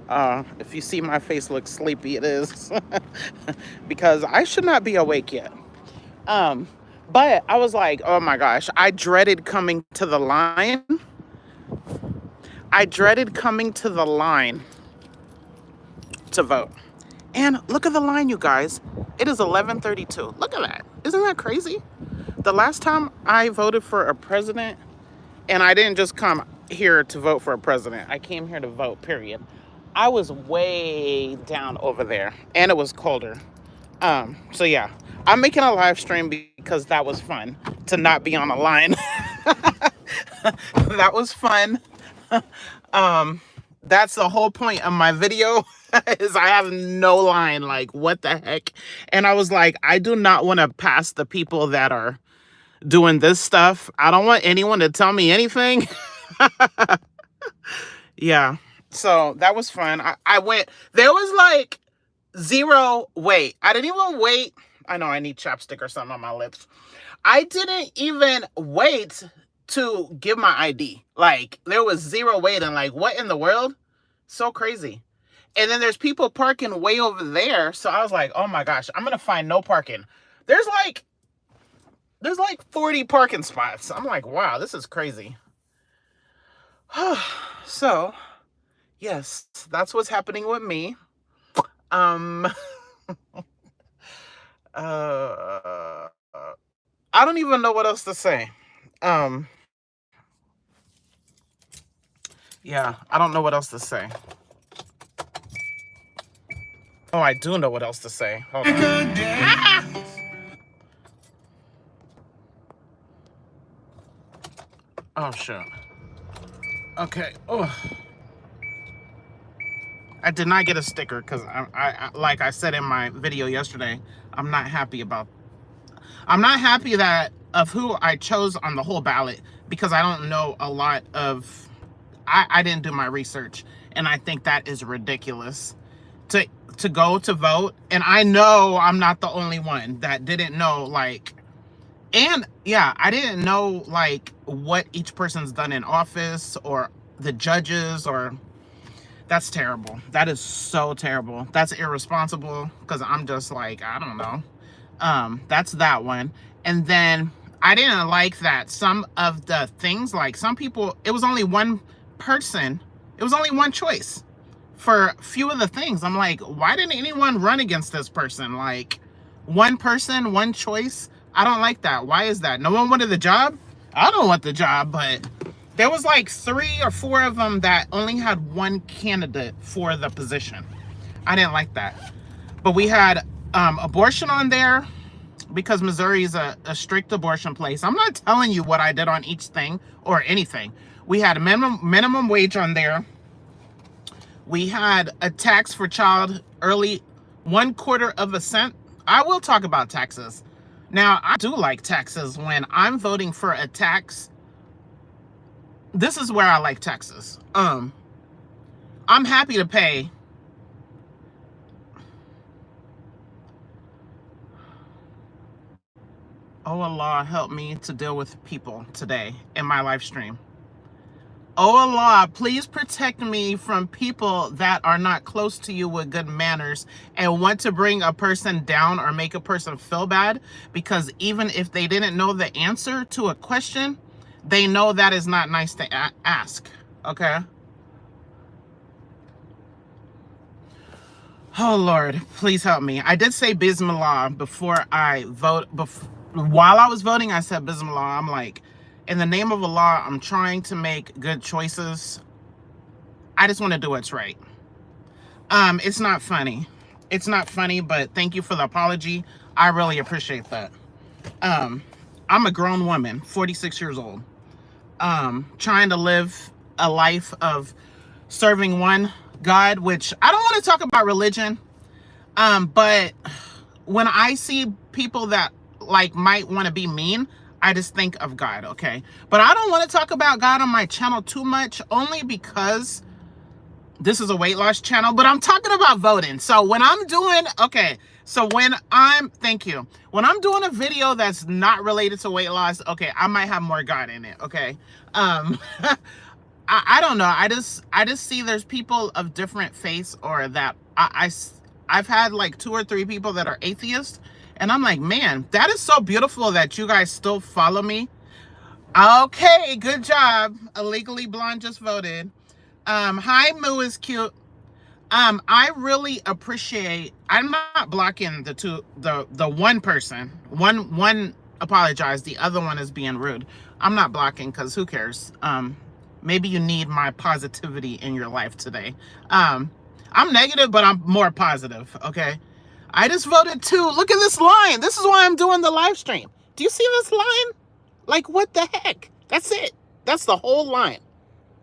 If you see my face look sleepy, it is because I should not be awake yet. Um, but I was like, oh my gosh, I dreaded coming to the line. I dreaded coming to the line to vote. And look at the line, you guys. It is 11:32. Look at that. Isn't that crazy? The last time I voted for a president, and I didn't just come here to vote for a president. I came here to vote, period. I was way down over there, and it was colder. So yeah, I'm making a live stream because that was fun to not be on a line. That was fun. Um, that's the whole point of my video is I have no line. Like, what the heck? And I was like, I do not want to pass the people that are doing this stuff. I don't want anyone to tell me anything. Yeah. So that was fun. I went, there was like zero wait. I didn't even wait. I know I need chapstick or something on my lips. I didn't even wait to give my ID. Like, there was zero waiting. Like, what in the world? So crazy. And then there's people parking way over there. So I was like, oh my gosh, I'm going to find no parking. There's like 40 parking spots. I'm like, wow, this is crazy. So, yes, that's what's happening with me. I don't even know what else to say. Yeah, I don't know what else to say. Oh, I do know what else to say. Hold on. Ah! Oh, shit. Okay. Oh. I did not get a sticker because I like I said in my video yesterday, I'm not happy that of who I chose on the whole ballot because I don't know a lot of, I didn't do my research, and I think that is ridiculous to go to vote. And I know I'm not the only one that didn't know, like, and yeah, I didn't know like what each person's done in office or the judges, or that's terrible. That is so terrible. That's irresponsible because I'm just like, I don't know. That's that one. And then I didn't like that some of the things, like some people, it was only one person. It was only one choice for a few of the things. I'm like, why didn't anyone run against this person? Like, one person, one choice. I don't like that. Why is that? No one wanted the job? I don't want the job, but there was like 3 or 4 of them that only had one candidate for the position. I didn't like that. But we had abortion on there because Missouri is a strict abortion place. I'm not telling you what I did on each thing or anything. We had a minimum wage on there. We had a tax for child early, 1/4 of a cent. I will talk about taxes. Now, I do like taxes. When I'm voting for a tax, this is where I like taxes. I'm happy to pay. Oh, Allah, help me to deal with people today in my live stream. Oh, Allah, please protect me from people that are not close to you with good manners and want to bring a person down or make a person feel bad, because even if they didn't know the answer to a question, they know that is not nice to ask, okay? Oh, Lord, please help me. I did say Bismillah before I vote. While I was voting, I said Bismillah. I'm like, in the name of Allah, I'm trying to make good choices. I just want to do what's right. It's not funny. It's not funny, but thank you for the apology. I really appreciate that. I'm a grown woman, 46 years old, trying to live a life of serving one God, which I don't want to talk about religion. But when I see people that like might want to be mean, I just think of God, okay? But I don't want to talk about God on my channel too much, only because this is a weight loss channel, but I'm talking about voting. So when I'm doing, okay, so thank you. When I'm doing a video that's not related to weight loss, okay, I might have more God in it, okay? I don't know. I just see there's people of different faiths, or that I've had like 2 or 3 people that are atheists, and I'm like, man, that is so beautiful that you guys still follow me. Okay, good job. Illegally Blonde just voted. Hi, Moo is cute. I really appreciate. I'm not blocking the one person. One apologized. The other one is being rude. I'm not blocking because who cares? Maybe you need my positivity in your life today. I'm negative, but I'm more positive. Okay. I just voted too. Look at this line. This is why I'm doing the live stream. Do you see this line? Like, what the heck? That's it. That's the whole line.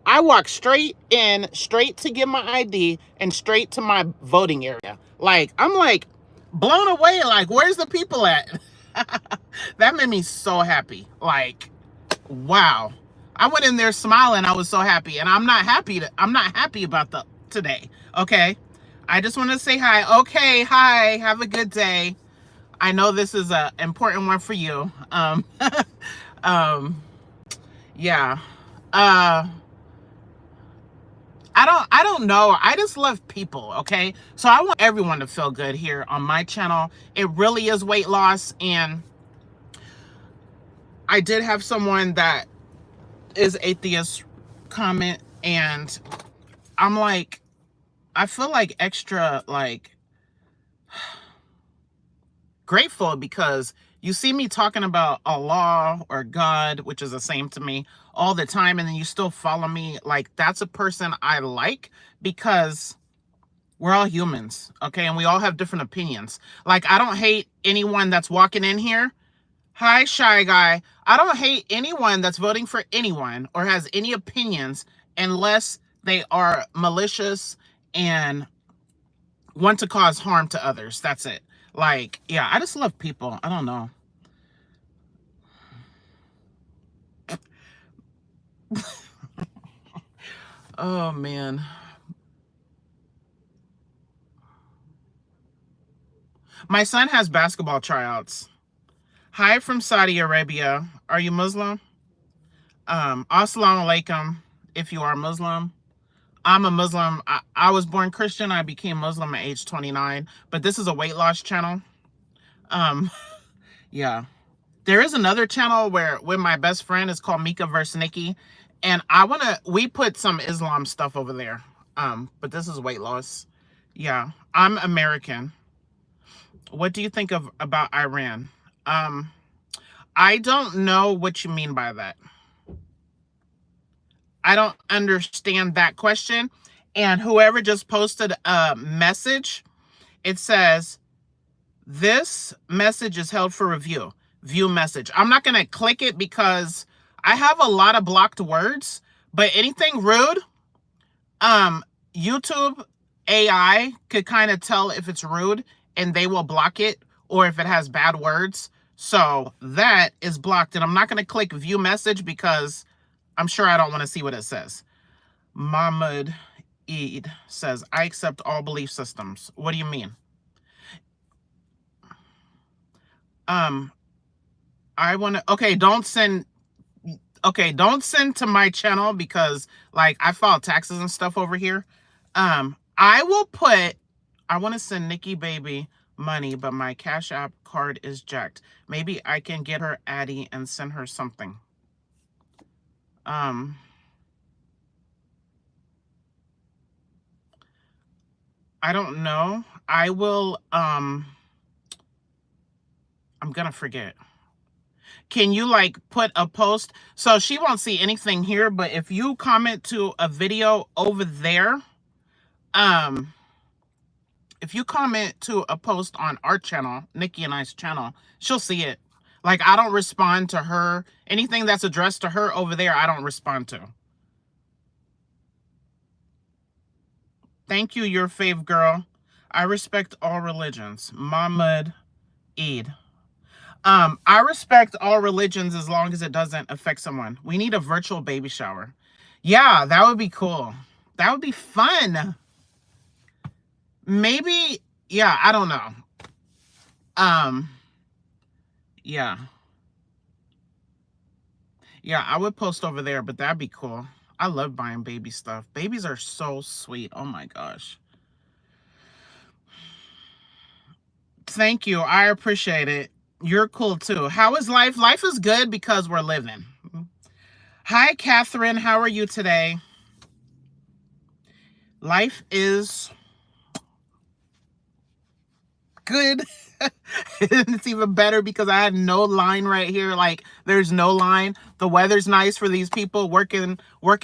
I walk straight in, straight to get my ID, and straight to my voting area. Like, I'm like blown away. Like, where's the people at? That made me so happy. Like, wow. I went in there smiling. I was so happy. And I'm not happy about the today. Okay. I just want to say hi. Okay, hi. Have a good day. I know this is a important one for you. Yeah. I don't know. I just love people, okay? So I want everyone to feel good here on my channel. It really is weight loss, and I did have someone that is atheist comment, and I'm like, I feel like extra like grateful because you see me talking about Allah or God, which is the same to me, all the time, and then you still follow me. Like, that's a person I like, because we're all humans, okay? And we all have different opinions. Like, I don't hate anyone that's walking in here. Hi, Shy Guy. I don't hate anyone that's voting for anyone or has any opinions unless they are malicious and want to cause harm to others. That's it. Like, yeah, I just love people. I don't know. Oh, man. My son has basketball tryouts. Hi from Saudi Arabia. Are you Muslim? Assalamu alaikum if you are Muslim. I'm a Muslim. I was born Christian. I became Muslim at age 29. But this is a weight loss channel. Yeah. There is another channel where with my best friend, is called Mieka versus Nikki. And we put some Islam stuff over there. But this is weight loss. Yeah. I'm American. What do you think about Iran? I don't know what you mean by that. I don't understand that question. And whoever just posted a message, it says, this message is held for review. View message. I'm not going to click it because I have a lot of blocked words, but anything rude, YouTube AI could kind of tell if it's rude and they will block it, or if it has bad words. So that is blocked, and I'm not going to click view message because I'm sure I don't want to see what it says. Mahmoud Eid says, I accept all belief systems. What do you mean? I want to, okay, don't send to my channel because, like, I file taxes and stuff over here. I want to send Nikki baby money, but my Cash App card is jacked. Maybe I can get her Addy and send her something. I don't know. I will, I'm gonna forget. Can you like put a post? So she won't see anything here, but if you comment to a video over there, if you comment to a post on our channel, Nikki and I's channel, she'll see it. Like, I don't respond to her. Anything that's addressed to her over there, I don't respond to. Thank you, your fave girl. I respect all religions. Mahmoud Eid. I respect all religions as long as it doesn't affect someone. We need a virtual baby shower. Yeah, that would be cool. That would be fun. Maybe, yeah, I don't know. Yeah. Yeah, I would post over there, but that'd be cool. I love buying baby stuff. Babies are so sweet. Oh my gosh. Thank you. I appreciate it. You're cool too. How is life? Life is good because we're living. Hi, Catherine. How are you today? Life is good. It's even better because I had no line right here. Like, there's no line. The weather's nice for these people working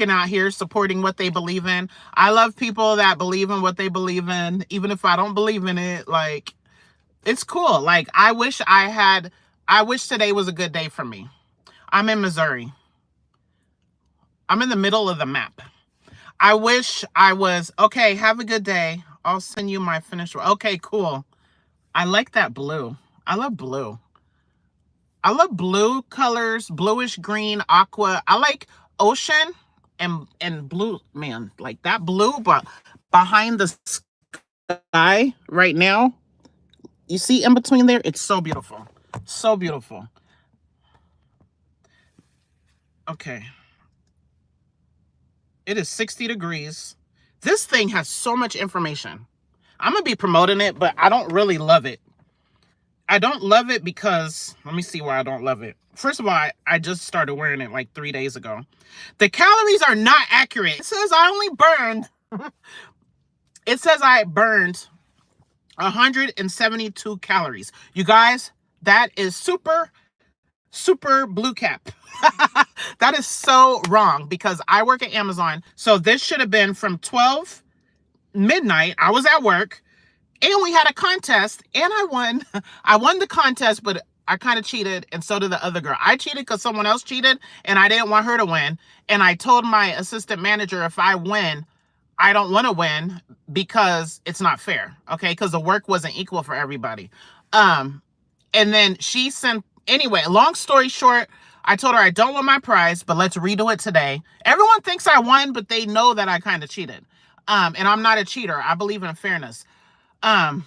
out here, supporting what they believe in. I love people that believe in what they believe in, even if I don't believe in it. Like, it's cool. Like, I wish today was a good day for me. I'm in Missouri. I'm in the middle of the map. I wish I was, okay, have a good day. I'll send you my finished work. Okay, cool. I like that blue. I love blue. I love blue colors, bluish green, aqua. I like ocean and blue, man. Like that blue, but behind the sky right now, you see in between there, it's so beautiful. So beautiful. Okay. It is 60 degrees. This thing has so much information. I'm going to be promoting it, but I don't really love it. I don't love it because, let me see why I don't love it. First of all, I just started wearing it like 3 days ago. The calories are not accurate. It says I only burned, it says I burned 172 calories. You guys, that is super blue cap. That is so wrong because I work at Amazon. So this should have been from 12 midnight. I was at work and we had a contest and I won. I won the contest, but I kind of cheated and so did the other girl. I cheated because someone else cheated and I didn't want her to win. And I told my assistant manager, if I win, I don't want to win because it's not fair. Okay. Because the work wasn't equal for everybody. And then she sent, anyway, long story short, I told her I don't want my prize, but let's redo it today. Everyone thinks I won, but they know that I kind of cheated. And I'm not a cheater. I believe in fairness. But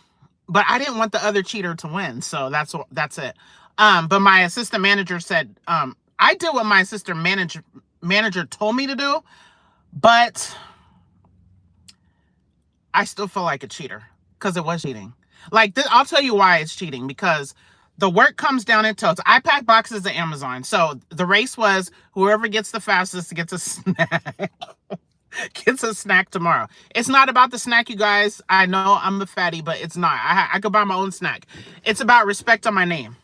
I didn't want the other cheater to win. So that's it. But my assistant manager said, I did what my assistant manager told me to do, but I still feel like a cheater because it was cheating. Like this, I'll tell you why it's cheating, because the work comes down in totes. I pack boxes at Amazon. So the race was whoever gets the fastest gets a snack. Gets a snack tomorrow. It's not about the snack, you guys. I know I'm a fatty, but it's not. I could buy my own snack. It's about respect on my name.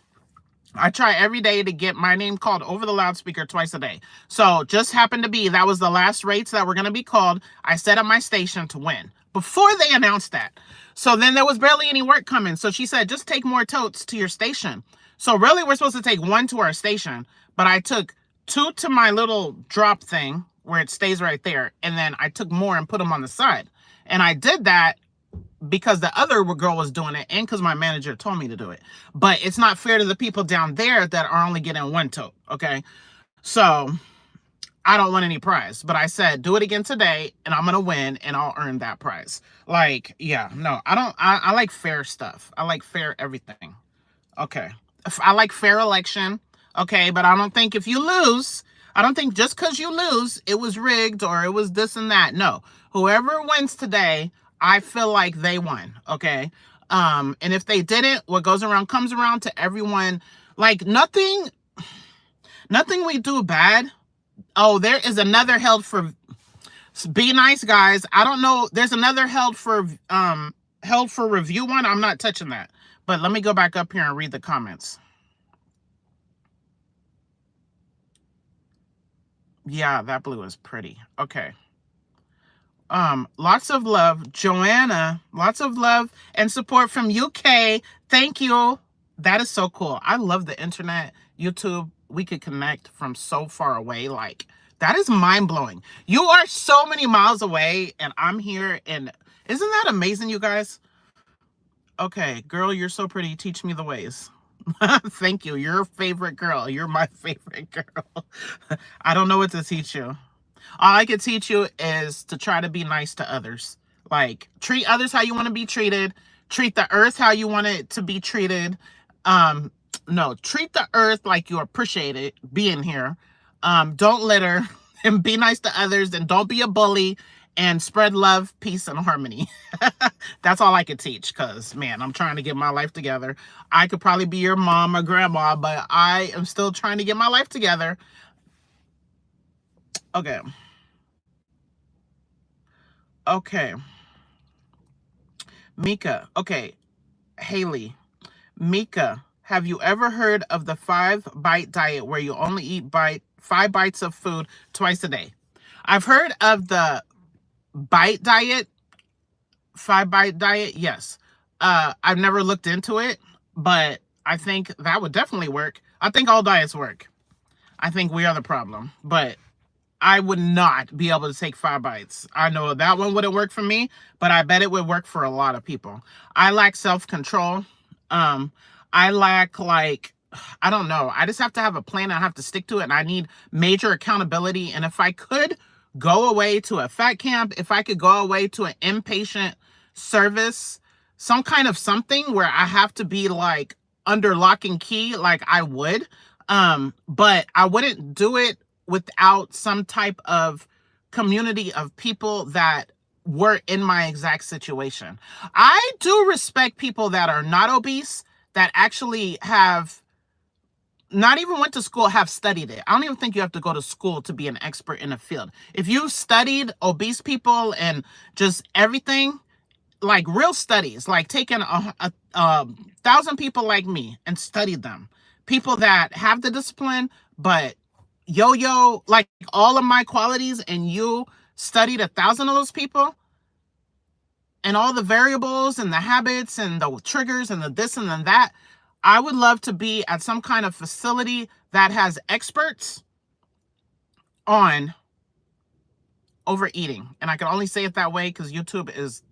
I try every day to get my name called over the loudspeaker twice a day. So just happened to be, that was the last rates that were going to be called. I set up my station to win before they announced that. So then there was barely any work coming. So she said, just take more totes to your station. So really we're supposed to take 1 to our station, but I took 2 to my little drop thing where it stays right there. And then I took more and put them on the side. And I did that because the other girl was doing it and because my manager told me to do it. But it's not fair to the people down there that are only getting 1 tote, okay? So I don't want any prize. But I said, do it again today and I'm going to win and I'll earn that prize. Like, yeah, no, I like fair stuff. I like fair everything. Okay. I like fair election, okay? But I don't think if you lose, I don't think just because you lose, it was rigged or it was this and that. No, whoever wins today, I feel like they won, okay? And if they didn't, what goes around comes around to everyone. Like nothing we do bad. Oh, there is another held for, be nice, guys. I don't know. There's another held for review one. I'm not touching that. But let me go back up here and read the comments. Yeah, that blue is pretty. Okay. Lots of love, Joanna. Lots of love and support from UK. Thank you. That is so cool. I love the internet, YouTube. We could connect from so far away. Like, that is mind-blowing. You are so many miles away and I'm here, and isn't that amazing, you guys? Okay, girl, you're so pretty. Teach me the ways. Thank you. You're a favorite girl. You're my favorite girl. I don't know what to teach you. All I can teach you is to try to be nice to others. Like, treat others how you want to be treated. Treat the earth how you want it to be treated. No, treat the earth like you appreciate it being here. Don't litter. and be nice to others and don't be a bully and spread love, peace, and harmony. That's all I could teach because, man, I'm trying to get my life together. I could probably be your mom or grandma, but I am still trying to get my life together. Okay. Okay. Mieka. Okay. Haley. Mieka, have you ever heard of the 5-bite diet where you only eat 5 bites of food twice a day? I've heard of the bite diet, 5-bite diet. Yes. I've never looked into it, but I think that would definitely work. I think all diets work. I think we are the problem, but I would not be able to take 5 bites. I know that one wouldn't work for me, but I bet it would work for a lot of people. I lack self-control. I lack, like, I don't know. I just have to have a plan. I have to stick to it, and I need major accountability. And if I could go away to a fat camp, if I could go away to an inpatient service, some kind of something where I have to be like under lock and key, like I would. But I wouldn't do it without some type of community of people that were in my exact situation. I do respect people that are not obese, that actually have not even went to school, have studied it. I don't even think you have to go to school to be an expert in a field. If you studied obese people and just everything, like real studies, like taking a 1,000 people like me and studied them, people that have the discipline, but yo, like all of my qualities, and you studied 1,000 of those people and all the variables and the habits and the triggers and the this and the that, I would love to be at some kind of facility that has experts on overeating. And I can only say it that way because YouTube is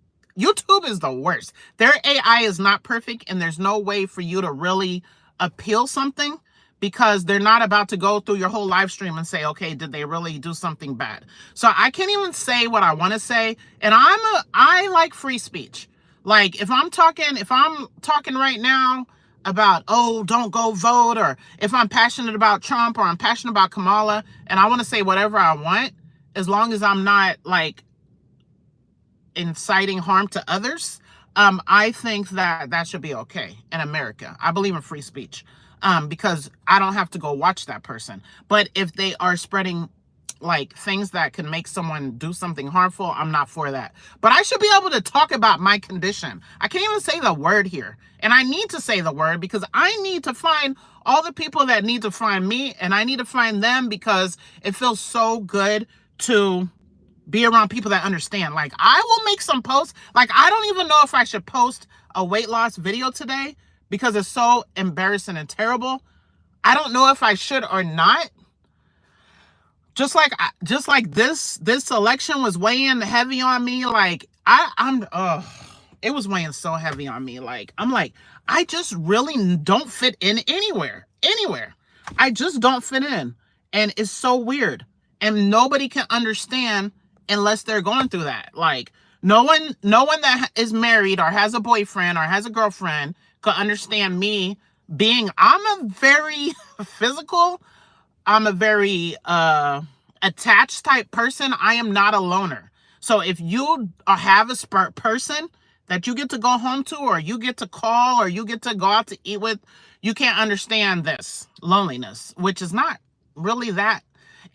the worst. Their AI is not perfect, and there's no way for you to really appeal something because they're not about to go through your whole live stream and say, okay, did they really do something bad? So I can't even say what I want to say. And I like free speech. Like if I'm talking right now about, oh, don't go vote, or if I'm passionate about Trump or I'm passionate about Kamala and I want to say whatever I want, as long as I'm not like inciting harm to others, I think that should be okay in America. I believe in free speech. Because I don't have to go watch that person. But if they are spreading like things that can make someone do something harmful, I'm not for that. But I should be able to talk about my condition. I can't even say the word here. And I need to say the word because I need to find all the people that need to find me, and I need to find them because it feels so good to be around people that understand. Like I will make some posts. Like I don't even know if I should post a weight loss video today because it's so embarrassing and terrible. I don't know if I should or not. Just like this election was weighing heavy on me. Like it was weighing so heavy on me. Like I'm like, I just really don't fit in anywhere. I just don't fit in. And it's so weird. And nobody can understand unless they're going through that. Like no one that is married or has a boyfriend or has a girlfriend could understand me being, I'm a very physical, I'm a very attached type person. I am not a loner. So if you have a person that you get to go home to, or you get to call, or you get to go out to eat with, you can't understand this loneliness, which is not really that.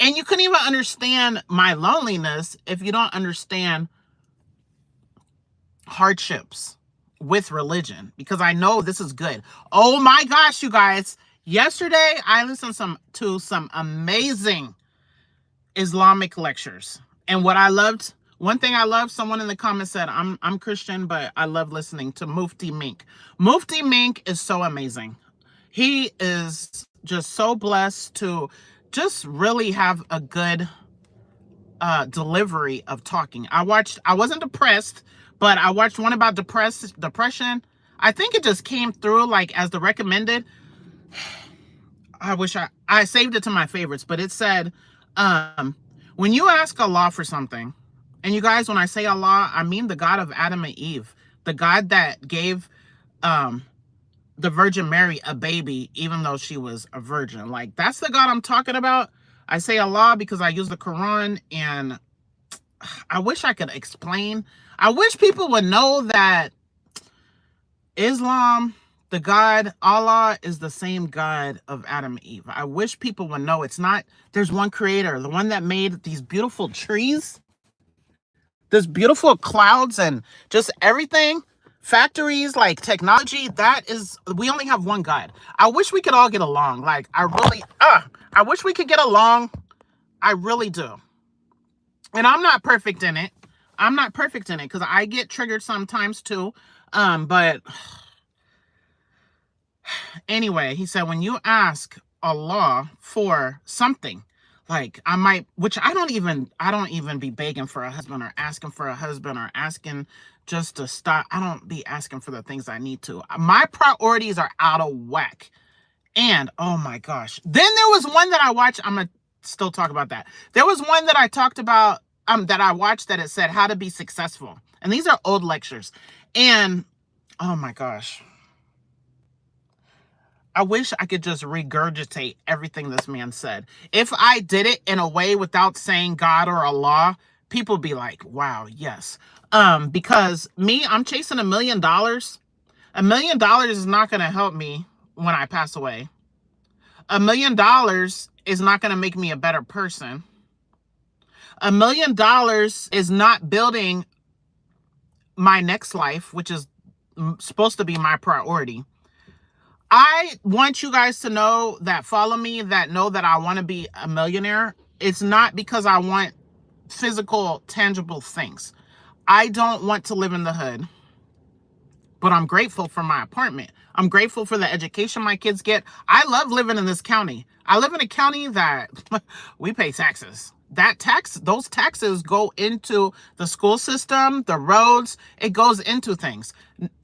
And you couldn't even understand my loneliness if you don't understand hardships with religion, because I know this is good. Oh my gosh, you guys. Yesterday, I listened to some amazing Islamic lectures. And what I loved, one thing I loved, someone in the comments said, I'm Christian, but I love listening to Mufti Mink. Mufti Mink is so amazing. He is just so blessed to just really have a good delivery of talking. I wasn't depressed, but I watched one about depression. I think it just came through like as the recommended. I wish I saved it to my favorites, but it said, when you ask Allah for something, and you guys, when I say Allah, I mean the God of Adam and Eve, the God that gave the Virgin Mary a baby, even though she was a virgin. Like that's the God I'm talking about. I say Allah because I use the Quran, and I wish I could explain. I wish people would know that Islam, the God, Allah, is the same God of Adam and Eve. I wish people would know it's not, there's one creator, the one that made these beautiful trees, this beautiful clouds, and just everything, factories, like technology. That is, we only have one God. I wish we could all get along. Like, I wish we could get along. I really do. And I'm not perfect in it. I'm not perfect in it because I get triggered sometimes too. But anyway, he said, when you ask Allah for something, like I might, which I don't even be begging for a husband or asking for a husband or asking just to stop. I don't be asking for the things I need to. My priorities are out of whack. And oh my gosh. Then there was one that I watched. I'm going to still talk about that. There was one that I talked about, that I watched, that it said how to be successful. And these are old lectures. And oh my gosh. I wish I could just regurgitate everything this man said. If I did it in a way without saying God or Allah, people be like, wow, yes. Because me, I'm chasing $1 million. $1 million is not going to help me when I pass away. $1 million is not going to make me a better person. $1 million is not building my next life, which is supposed to be my priority. I want you guys to know that follow me, that know that I want to be a millionaire. It's not because I want physical, tangible things. I don't want to live in the hood, but I'm grateful for my apartment. I'm grateful for the education my kids get. I love living in this county. I live in a county that we pay taxes. Those taxes go into the school system, the roads, it goes into things.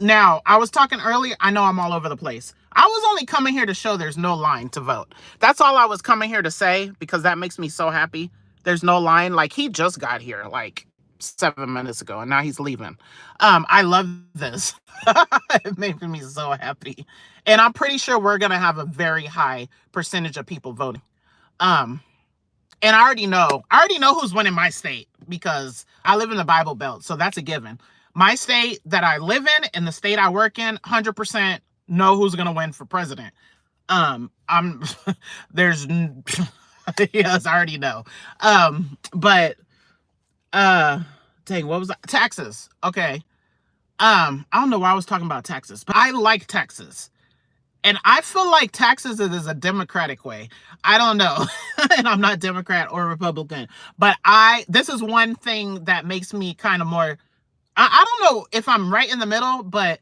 Now, I was talking earlier, I know I'm all over the place. I was only coming here to show there's no line to vote. That's all I was coming here to say, because that makes me so happy. There's no line. Like, he just got here like 7 minutes ago and now he's leaving. I love this. It makes me so happy. And I'm pretty sure we're going to have a very high percentage of people voting. And I already know who's winning my state, because I live in the Bible Belt. So that's a given. My state that I live in and the state I work in, 100% know who's going to win for president. There's, yes, I already know. But, dang, what was that? Taxes. Okay. I don't know why I was talking about taxes, but I like taxes. And I feel like taxes is a democratic way. I don't know. And I'm not Democrat or Republican, but this is one thing that makes me kind of more, I don't know if I'm right in the middle, but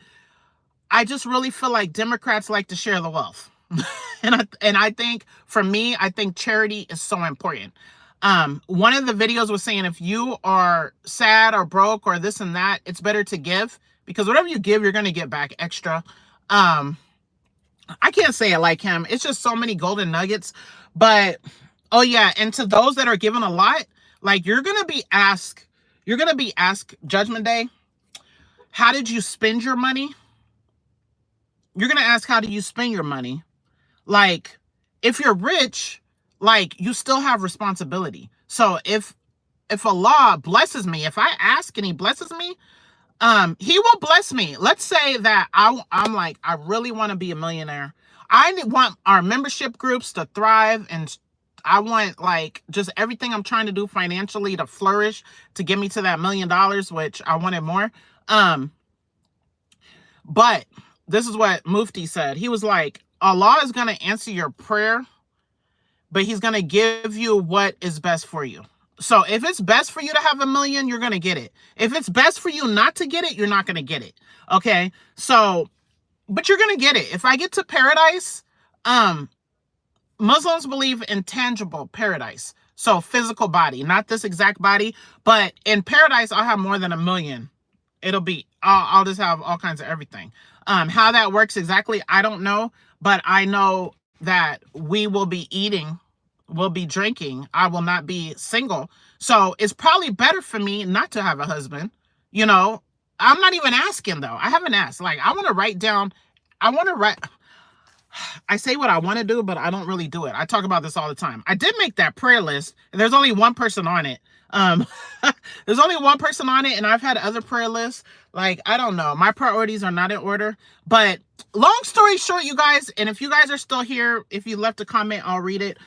I just really feel like Democrats like to share the wealth. And I think, for me, I think charity is so important. One of the videos was saying, if you are sad or broke or this and that, it's better to give, because whatever you give, you're going to get back extra. I can't say it like him. It's just so many golden nuggets. But, oh yeah, and to those that are given a lot, like, you're going to be asked Judgment Day, how did you spend your money? You're going to ask, how do you spend your money? Like, if you're rich, like, you still have responsibility. So if Allah blesses me, if I ask and he blesses me, he will bless me. Let's say that I'm like, I really want to be a millionaire. I want our membership groups to thrive, and I want, like, just everything I'm trying to do financially to flourish, to get me to that $1 million, which I wanted more. But this is what Mufti said. He was like, Allah is going to answer your prayer, but he's going to give you what is best for you. So if it's best for you to have $1 million, you're going to get it. If it's best for you not to get it, you're not going to get it. Okay. So, but you're going to get it. If I get to paradise, Muslims believe in tangible paradise. So physical body, not this exact body, but in paradise, I'll have more than $1 million. It'll be, I'll just have all kinds of everything. How that works exactly, I don't know, but I know that we will be eating, we'll be drinking. I will not be single. So it's probably better for me not to have a husband. You know, I'm not even asking though. I haven't asked. Like, I want to write down, I say what I want to do, but I don't really do it. I talk about this all the time. I did make that prayer list, and there's only one person on it. Um, there's only one person on it, and I've had other prayer lists. Like, I don't know. My priorities are not in order. But long story short, you guys, and if you guys are still here, if you left a comment, I'll read it.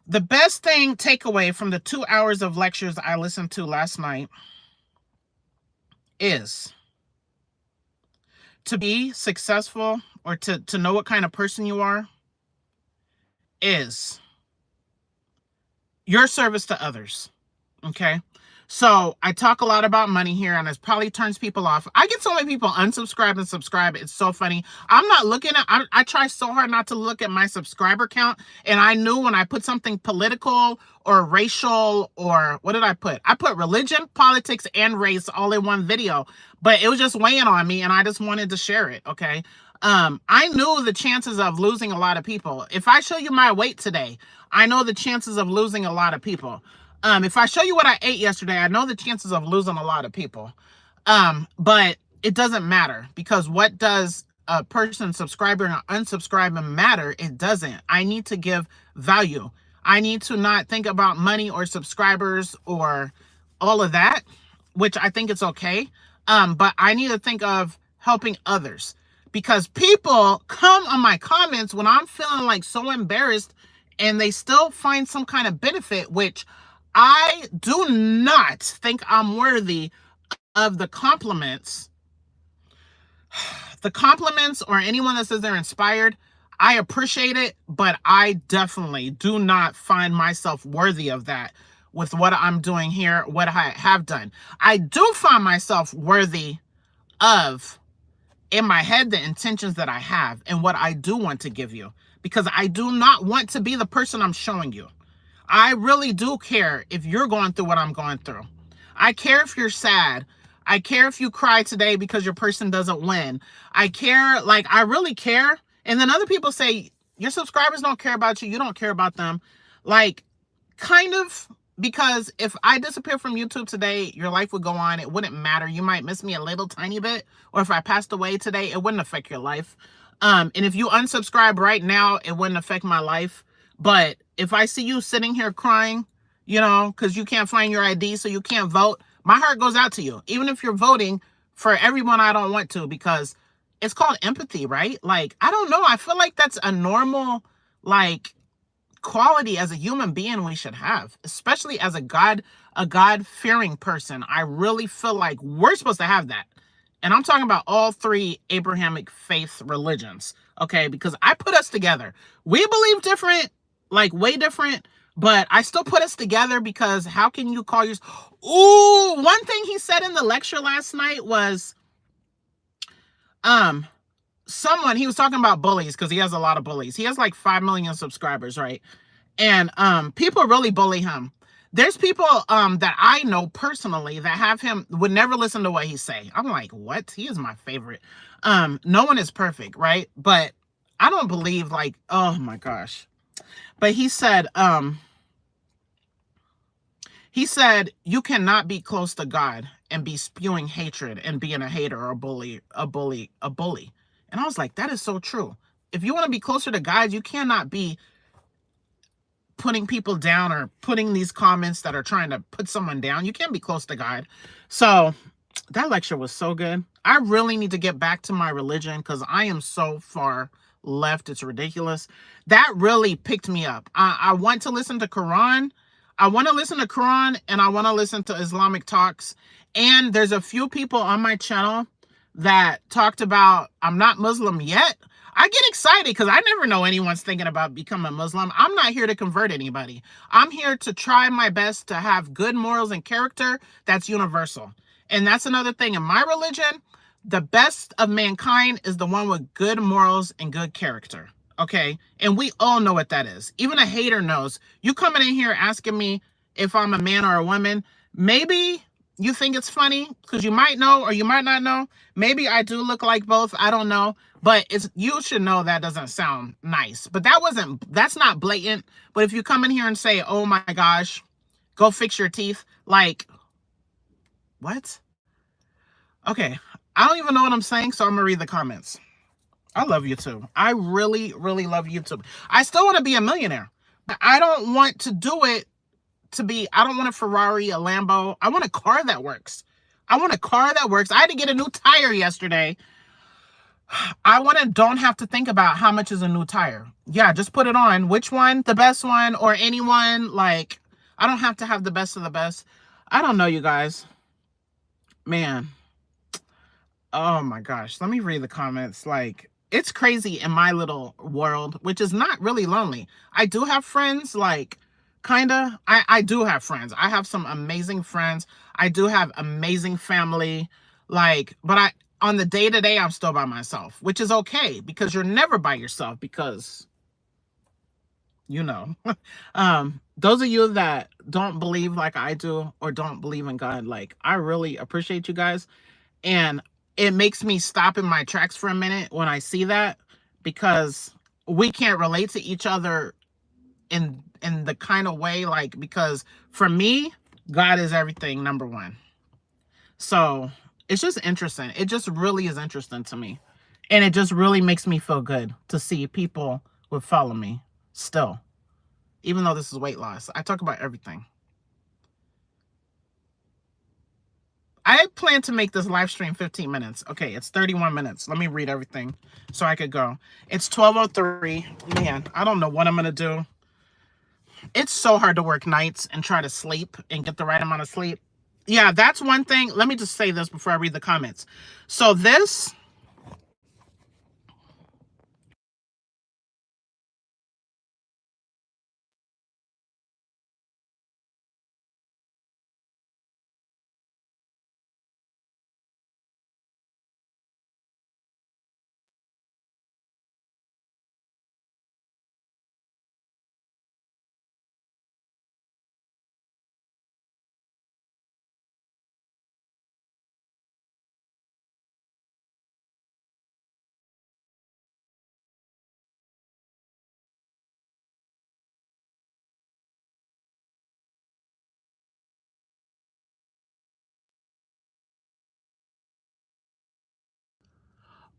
The best takeaway from the 2 hours of lectures I listened to last night is to be successful, or to know what kind of person you are, is your service to others. Okay. So I talk a lot about money here, and it probably turns people off. I get so many people unsubscribe and subscribe. It's so funny. I'm not looking at, I try so hard not to look at my subscriber count. And I knew when I put something political or racial, or what did I put? I put religion, politics, and race all in one video, but it was just weighing on me, and I just wanted to share it. Okay. I knew the chances of losing a lot of people. If I show you my weight today, I know the chances of losing a lot of people. If I show you what I ate yesterday, I know the chances of losing a lot of people. But it doesn't matter, because what does a person subscribing or unsubscribing matter? It doesn't. I need to give value. I need to not think about money or subscribers or all of that, which I think it's okay. But I need to think of helping others, because people come on my comments when I'm feeling like so embarrassed, and they still find some kind of benefit, which I do not think I'm worthy of the compliments. The compliments, or anyone that says they're inspired, I appreciate it, but I definitely do not find myself worthy of that with what I'm doing here, what I have done. I do find myself worthy of, in my head, the intentions that I have and what I do want to give you, because I do not want to be the person I'm showing you. I really do care if you're going through what I'm going through. I care if you're sad. I care if you cry today because your person doesn't win. I care, like, I really care. And then other people say, your subscribers don't care about you. You don't care about them. Like, kind of, because if I disappear from YouTube today, your life would go on. It wouldn't matter. You might miss me a little tiny bit. Or if I passed away today, it wouldn't affect your life. And if you unsubscribe right now, it wouldn't affect my life. But if I see you sitting here crying, you know, because you can't find your ID, so you can't vote, my heart goes out to you. Even if you're voting for everyone I don't want to, because it's called empathy, right? Like, I don't know. I feel like that's a normal, like, quality as a human being we should have, especially as a God-fearing person. I really feel like we're supposed to have that. And I'm talking about all three Abrahamic faith religions, okay? Because I put us together. We believe different, like way different, but I still put us together, because how can you call yours? Ooh, one thing he said in the lecture last night was, he was talking about bullies, because he has a lot of bullies. He has like 5 million subscribers, right? And people really bully him. There's people that I know personally that have him, would never listen to what he say. I'm like, what? He is my favorite. No one is perfect, right? But I don't believe, like, oh my gosh. But he said, you cannot be close to God and be spewing hatred and being a hater or a bully. And I was like, that is so true. If you want to be closer to God, you cannot be putting people down or putting these comments that are trying to put someone down. You can't be close to God. So that lecture was so good. I really need to get back to my religion, because I am so far left. It's ridiculous. That really picked me up. I want to listen to Quran. I want to listen to Quran, and I want to listen to Islamic talks. And there's a few people on my channel that talked about, I'm not Muslim yet. I get excited because I never know anyone's thinking about becoming a Muslim. I'm not here to convert anybody. I'm here to try my best to have good morals and character that's universal. And that's another thing. In my religion, the best of mankind is the one with good morals and good character. Okay? And we all know what that is. Even a hater knows. You coming in here asking me if I'm a man or a woman, maybe you think it's funny because you might know or you might not know. Maybe I do look like both. I don't know. But you should know that doesn't sound nice. But that's not blatant. But if you come in here and say, oh my gosh, go fix your teeth. Like, what? Okay. I don't even know what I'm saying, so I'm going to read the comments. I love YouTube. I really, really love YouTube. I still want to be a millionaire, but I don't want to do it to be, I don't want a Ferrari, a Lambo. I want a car that works. I want a car that works. I had to get a new tire yesterday. I don't have to think about how much is a new tire. Yeah, just put it on. Which one? The best one or anyone? Like, I don't have to have the best of the best. I don't know, you guys. Man. Oh my gosh. Let me read the comments. Like, it's crazy in my little world, which is not really lonely. I do have friends, like, kinda. I do have friends. I have some amazing friends. I do have amazing family. Like, but on the day-to-day, I'm still by myself, which is okay because you're never by yourself because, you know, those of you that don't believe like I do or don't believe in God, like, I really appreciate you guys. And it makes me stop in my tracks for a minute when I see that, because we can't relate to each other in the kind of way, like, because for me, God is everything, number one. So it's just interesting. It just really is interesting to me. And it just really makes me feel good to see people would follow me still, even though this is weight loss. I talk about everything. I plan to make this live stream 15 minutes. Okay, it's 31 minutes. Let me read everything so I could go. It's 12:03. Man, I don't know what I'm going to do. It's so hard to work nights and try to sleep and get the right amount of sleep. Yeah, that's one thing. Let me just say this before I read the comments. So this...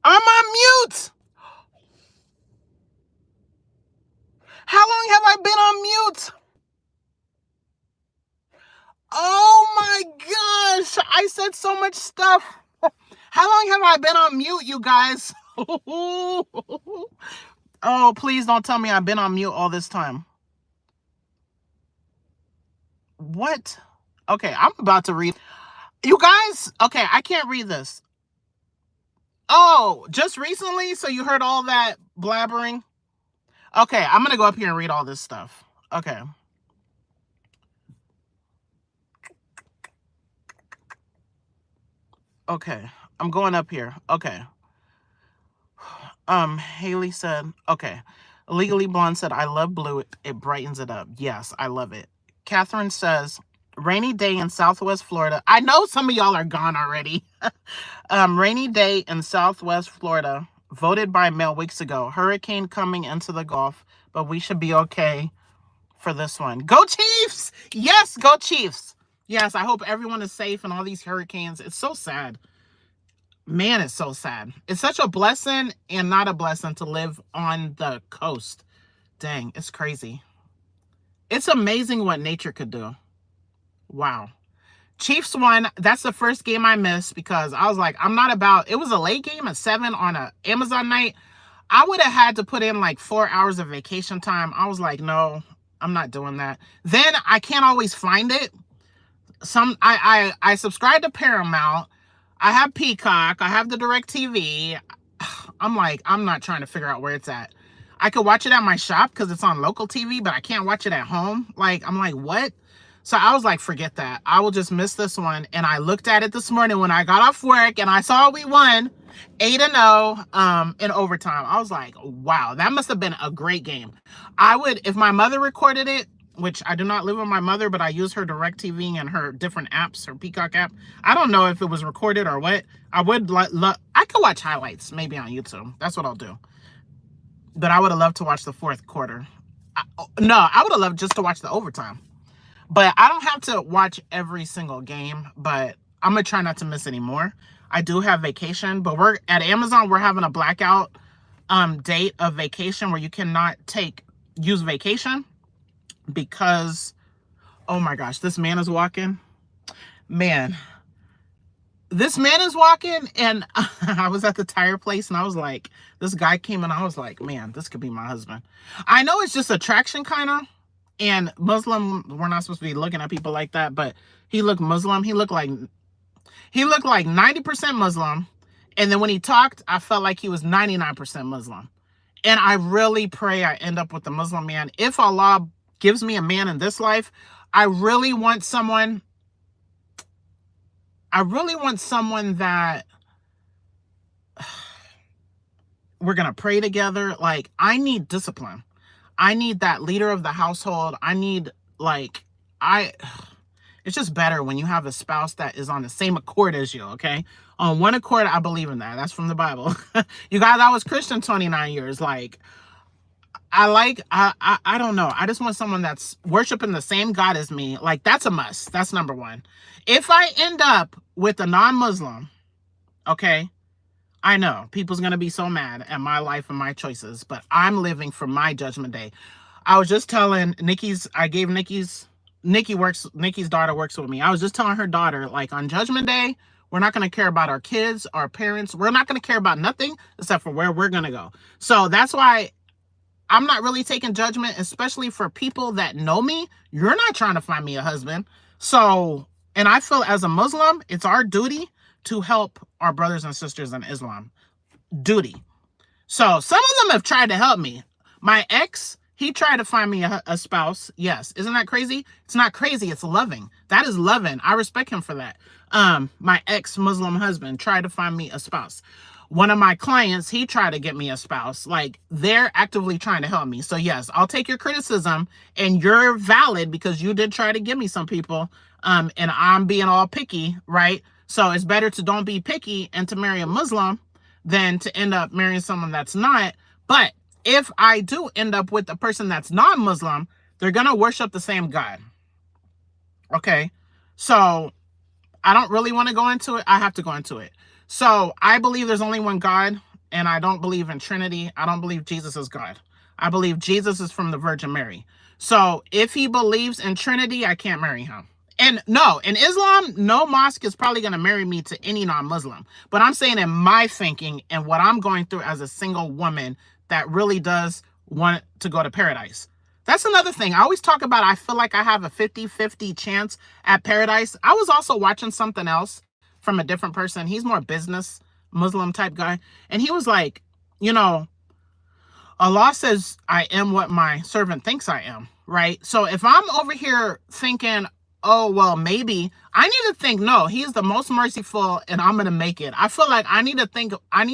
I'm on mute! How long have I been on mute? Oh my gosh! I said so much stuff. How long have I been on mute, you guys? Oh, please don't tell me I've been on mute all this time. What? Okay, I'm about to read. You guys, okay, I can't read this. Oh, just recently? So you heard all that blabbering? Okay, I'm going to go up here and read all this stuff. Okay. Okay, I'm going up here. Okay. Haley said, okay. Legally Blonde said, I love blue. It brightens it up. Yes, I love it. Catherine says, rainy day in Southwest Florida. I know some of y'all are gone already. Rainy day in Southwest Florida. Voted by mail weeks ago. Hurricane coming into the Gulf, but we should be okay for this one. Go Chiefs! Yes, go Chiefs. Yes, I hope everyone is safe in all these hurricanes. It's so sad. Man, it's so sad. It's such a blessing and not a blessing to live on the coast. Dang, it's crazy. It's amazing what nature could do. Wow. Chiefs won. That's the first game I missed because I was like, I'm not about... It was a late game at 7 on a Amazon night. I would have had to put in like 4 hours of vacation time. I was like, no, I'm not doing that. Then I can't always find it. I subscribe to Paramount. I have Peacock. I have the DirecTV. I'm like, I'm not trying to figure out where it's at. I could watch it at my shop because it's on local TV, but I can't watch it at home. Like, I'm like, what? So I was like, forget that. I will just miss this one. And I looked at it this morning when I got off work and I saw we won 8-0 in overtime. I was like, wow, that must have been a great game. I would, if my mother recorded it, which I do not live with my mother, but I use her DirecTV and her different apps, her Peacock app. I don't know if it was recorded or what. I would I could watch highlights maybe on YouTube. That's what I'll do. But I would have loved to watch the fourth quarter. No, I would have loved just to watch the overtime. But I don't have to watch every single game, but I'm going to try not to miss any more. I do have vacation, but we're at Amazon. We're having a blackout date of vacation where you cannot use vacation because, oh my gosh, this man is walking. Man, this man is walking, and I was at the tire place, and I was like, this guy came and I was like, man, this could be my husband. I know it's just attraction kind of, and Muslim, we're not supposed to be looking at people like that, but he looked Muslim. He looked like 90% Muslim. And then when he talked, I felt like he was 99% Muslim. And I really pray I end up with a Muslim man. If Allah gives me a man in this life, I really want someone that we're going to pray together. Like, I need discipline. I need that leader of the household. I need, it's just better when you have a spouse that is on the same accord as you, okay? On one accord, I believe in that. That's from the Bible. You guys, I was Christian 29 years. Like, I don't know. I just want someone that's worshiping the same God as me. Like, that's a must. That's number one. If I end up with a non-Muslim, okay, I know people's going to be so mad at my life and my choices, but I'm living for my judgment day. I was just telling Nikki's daughter works with me. I was just telling her daughter, like, on judgment day, we're not going to care about our kids, our parents. We're not going to care about nothing except for where we're going to go. So that's why I'm not really taking judgment, especially for people that know me. You're not trying to find me a husband. So, and I feel as a Muslim, it's our duty to help our brothers and sisters in Islam. Duty. So some of them have tried to help me. My ex, he tried to find me a spouse. Yes. Isn't that crazy? It's not crazy. It's loving. That is loving. I respect him for that. My ex-Muslim husband tried to find me a spouse. One of my clients, he tried to get me a spouse. Like, they're actively trying to help me. So yes, I'll take your criticism, and you're valid because you did try to give me some people. And I'm being all picky, right? So it's better to don't be picky and to marry a Muslim than to end up marrying someone that's not. But if I do end up with a person that's non-Muslim, they're going to worship the same God. Okay. So I don't really want to go into it. I have to go into it. So I believe there's only one God, and I don't believe in Trinity. I don't believe Jesus is God. I believe Jesus is from the Virgin Mary. So if he believes in Trinity, I can't marry him. And no, in Islam, no mosque is probably going to marry me to any non-Muslim. But I'm saying in my thinking and what I'm going through as a single woman that really does want to go to paradise. That's another thing. I always talk about, I feel like I have a 50-50 chance at paradise. I was also watching something else from a different person. He's more business, Muslim type guy. And he was like, you know, Allah says I am what my servant thinks I am, right? So if I'm over here thinking, oh, well, maybe, I need to think, no, he's the most merciful and I'm going to make it. I feel like I need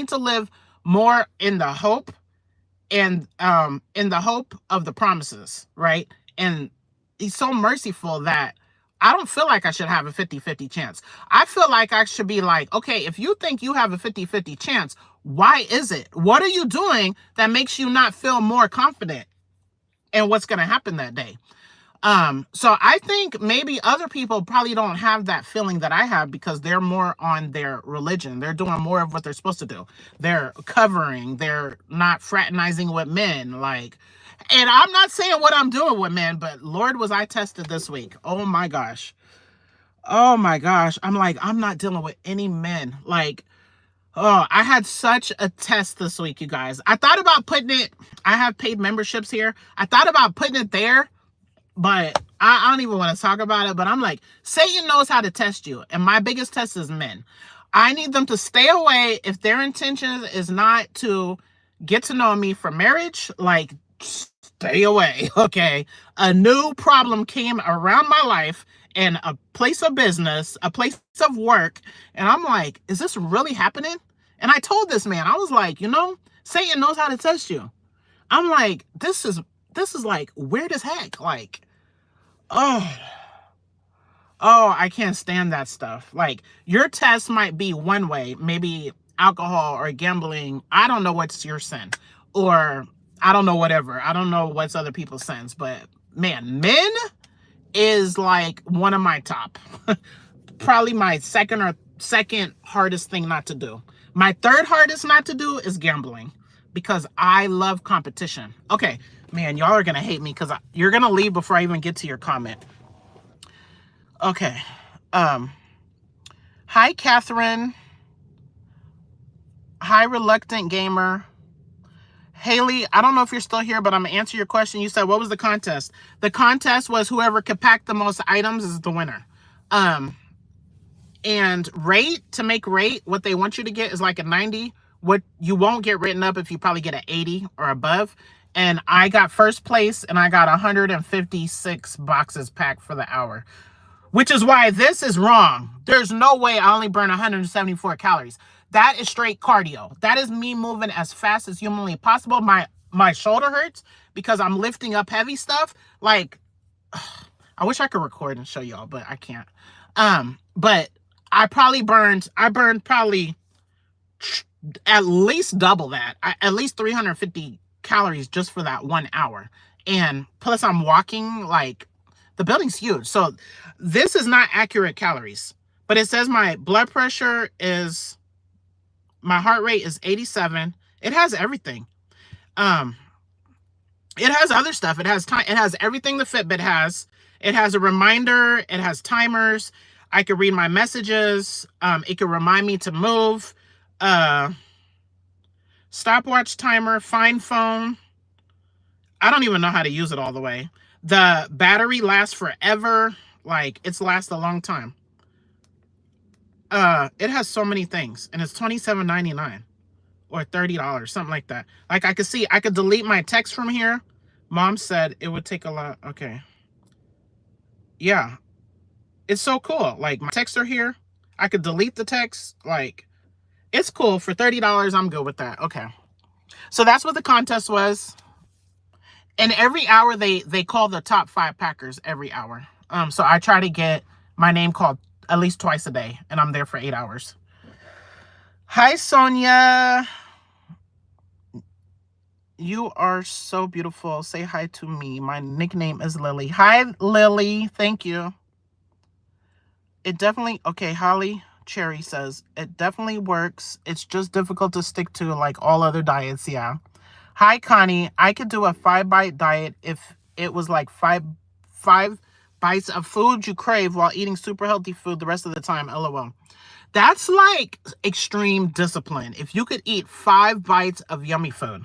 to live more in the hope and in the hope of the promises, right? And he's so merciful that I don't feel like I should have a 50-50 chance. I feel like I should be like, okay, if you think you have a 50-50 chance, why is it? What are you doing that makes you not feel more confident in what's going to happen that day? So I think maybe other people probably don't have that feeling that I have because they're more on their religion. They're doing more of what they're supposed to do. They're covering, they're not fraternizing with men, like, and I'm not saying what I'm doing with men, but Lord, was I tested this week. Oh my gosh. Oh my gosh. I'm like, I'm not dealing with any men. Like, oh, I had such a test this week, you guys. I thought about putting it, I have paid memberships here. I thought about putting it there, but I don't even want to talk about it. But I'm like, Satan knows how to test you. And my biggest test is men. I need them to stay away. If their intention is not to get to know me for marriage, like, stay away, okay? A new problem came around my life in a place of business, a place of work. And I'm like, is this really happening? And I told this man, I was like, you know, Satan knows how to test you. I'm like, this is like weird as heck. Like, oh, I can't stand that stuff. Like, your test might be one way, maybe alcohol or gambling. I don't know what's your sin, or I don't know, whatever. I don't know what's other people's sins, but man, men is like one of my top, probably my second hardest thing not to do. My third hardest not to do is gambling. because I love competition. Okay, man, y'all are going to hate me because you're going to leave before I even get to your comment. Okay. Hi, Catherine. Hi, Reluctant Gamer. Haley, I don't know if you're still here, but I'm going to answer your question. You said, what was the contest? The contest was whoever could pack the most items is the winner. And rate, to make rate, what they want you to get is like a 90. What you won't get written up if you probably get an 80 or above. And I got first place, and I got 156 boxes packed for the hour. Which is why this is wrong. There's no way I only burn 174 calories. That is straight cardio. That is me moving as fast as humanly possible. My shoulder hurts because I'm lifting up heavy stuff. Like, I wish I could record and show y'all, but I can't. But I burned probably at least double that. At least 350 calories just for that 1 hour. And plus I'm walking, like, the building's huge. So this is not accurate calories, but it says my blood pressure is, my heart rate is 87. It has everything. It has other stuff. It has time. It has everything the Fitbit has. It has a reminder. It has timers. I can read my messages. It can remind me to move. Stopwatch timer, find phone. I don't even know how to use it all the way. The battery lasts forever. Like, it's lasts a long time. It has so many things, and it's $27.99 or $30, something like that. Like, I could delete my text from here. Mom said it would take a lot. Okay. Yeah. It's so cool. Like, my texts are here. I could delete the text. Like, it's cool. For $30, I'm good with that. Okay. So that's what the contest was. And every hour they call the top 5 packers every hour. So I try to get my name called at least twice a day, and I'm there for 8 hours. Hi, Sonia. You are so beautiful. Say hi to me. My nickname is Lily. Hi, Lily. Thank you. It definitely, okay, Holly Cherry says, it definitely works. It's just difficult to stick to like all other diets, yeah. Hi, Connie. I could do a 5-bite diet if it was like five bites of food you crave while eating super healthy food the rest of the time. LOL. That's like extreme discipline. If you could eat 5 bites of yummy food.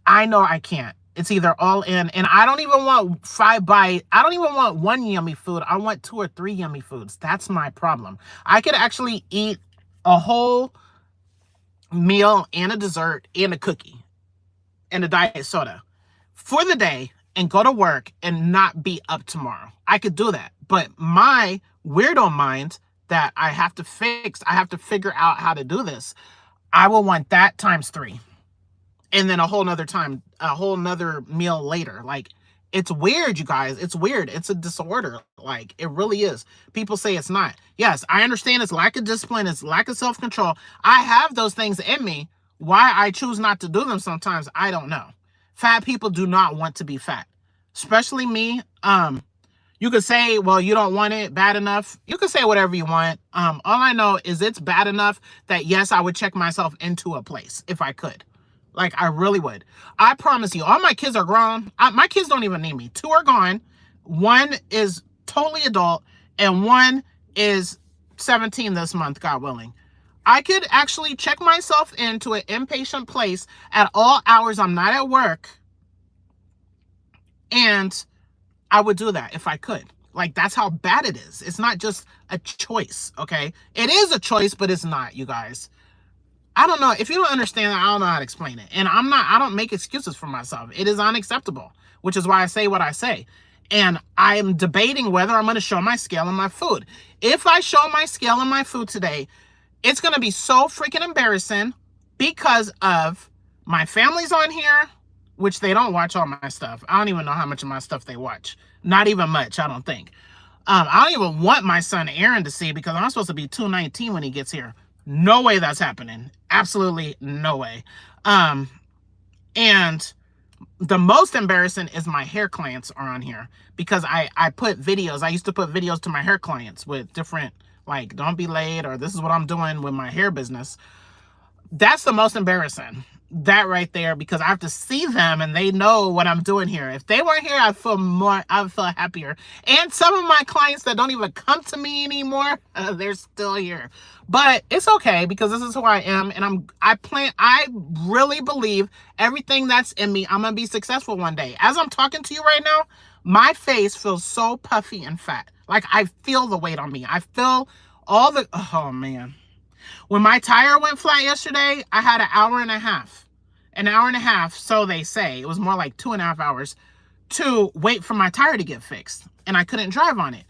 I know I can't. It's either all in, and I don't even want 5 bites. I don't even want 1 yummy food. I want 2 or 3 yummy foods. That's my problem. I could actually eat a whole meal and a dessert and a cookie and a diet soda for the day and go to work and not be up tomorrow. I could do that. But my weirdo mind that I have to fix, I have to figure out how to do this. I will want that times 3. And then a whole nother meal later. Like, it's weird, you guys. It's weird. It's a disorder. Like, it really is. People say it's not. Yes, I understand it's lack of discipline. It's lack of self-control. I have those things in me. Why I choose not to do them sometimes, I don't know. Fat people do not want to be fat. Especially me. You could say, well, you don't want it bad enough. You could say whatever you want. All I know is it's bad enough that, yes, I would check myself into a place if I could. Like, I really would. I promise you, all my kids are grown. My kids don't even need me. 2 are gone. 1 is totally adult. And 1 is 17 this month, God willing. I could actually check myself into an inpatient place at all hours I'm not at work. And I would do that if I could. Like, that's how bad it is. It's not just a choice, okay? It is a choice, but it's not, you guys. I don't know. If you don't understand that, I don't know how to explain it. And I don't make excuses for myself. It is unacceptable, which is why I say what I say. And I'm debating whether I'm going to show my scale in my food. If I show my scale in my food today, it's going to be so freaking embarrassing because of my family's on here, which they don't watch all my stuff. I don't even know how much of my stuff they watch. Not even much, I don't think. I don't even want my son Aaron to see because I'm supposed to be 219 when he gets here. No way that's happening. Absolutely no way. And the most embarrassing is my hair clients are on here because I put videos. I used to put videos to my hair clients with different, like, don't be late, or this is what I'm doing with my hair business. That's the most embarrassing. that right there, because I have to see them and they know what I'm doing here. If they weren't here, I would feel happier. And some of my clients that don't even come to me anymore, they're still here. But it's okay, because this is who I am, and I really believe everything that's in me, I'm gonna be successful one day. As I'm talking to you right now, my face feels so puffy and fat. Like, I feel the weight on me. I feel all the, oh man. When my tire went flat yesterday, I had an hour and a half. An hour and a half, so they say. It was more like 2.5 hours to wait for my tire to get fixed. And I couldn't drive on it.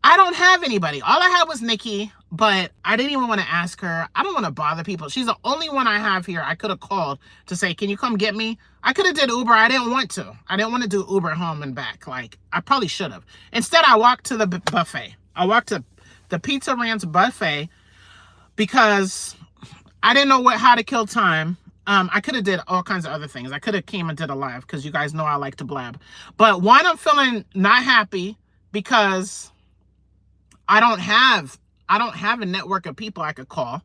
I don't have anybody. All I had was Nikki, but I didn't even want to ask her. I don't want to bother people. She's the only one I have here. I could have called to say, can you come get me? I could have did Uber. I didn't want to. I didn't want to do Uber home and back. Like, I probably should have. Instead, I walked to the buffet. I walked to the Pizza Ranch buffet because I didn't know how to kill time. I could have did all kinds of other things. I could have came and did a live, because you guys know I like to blab. But one, I'm feeling not happy because I don't have a network of people I could call.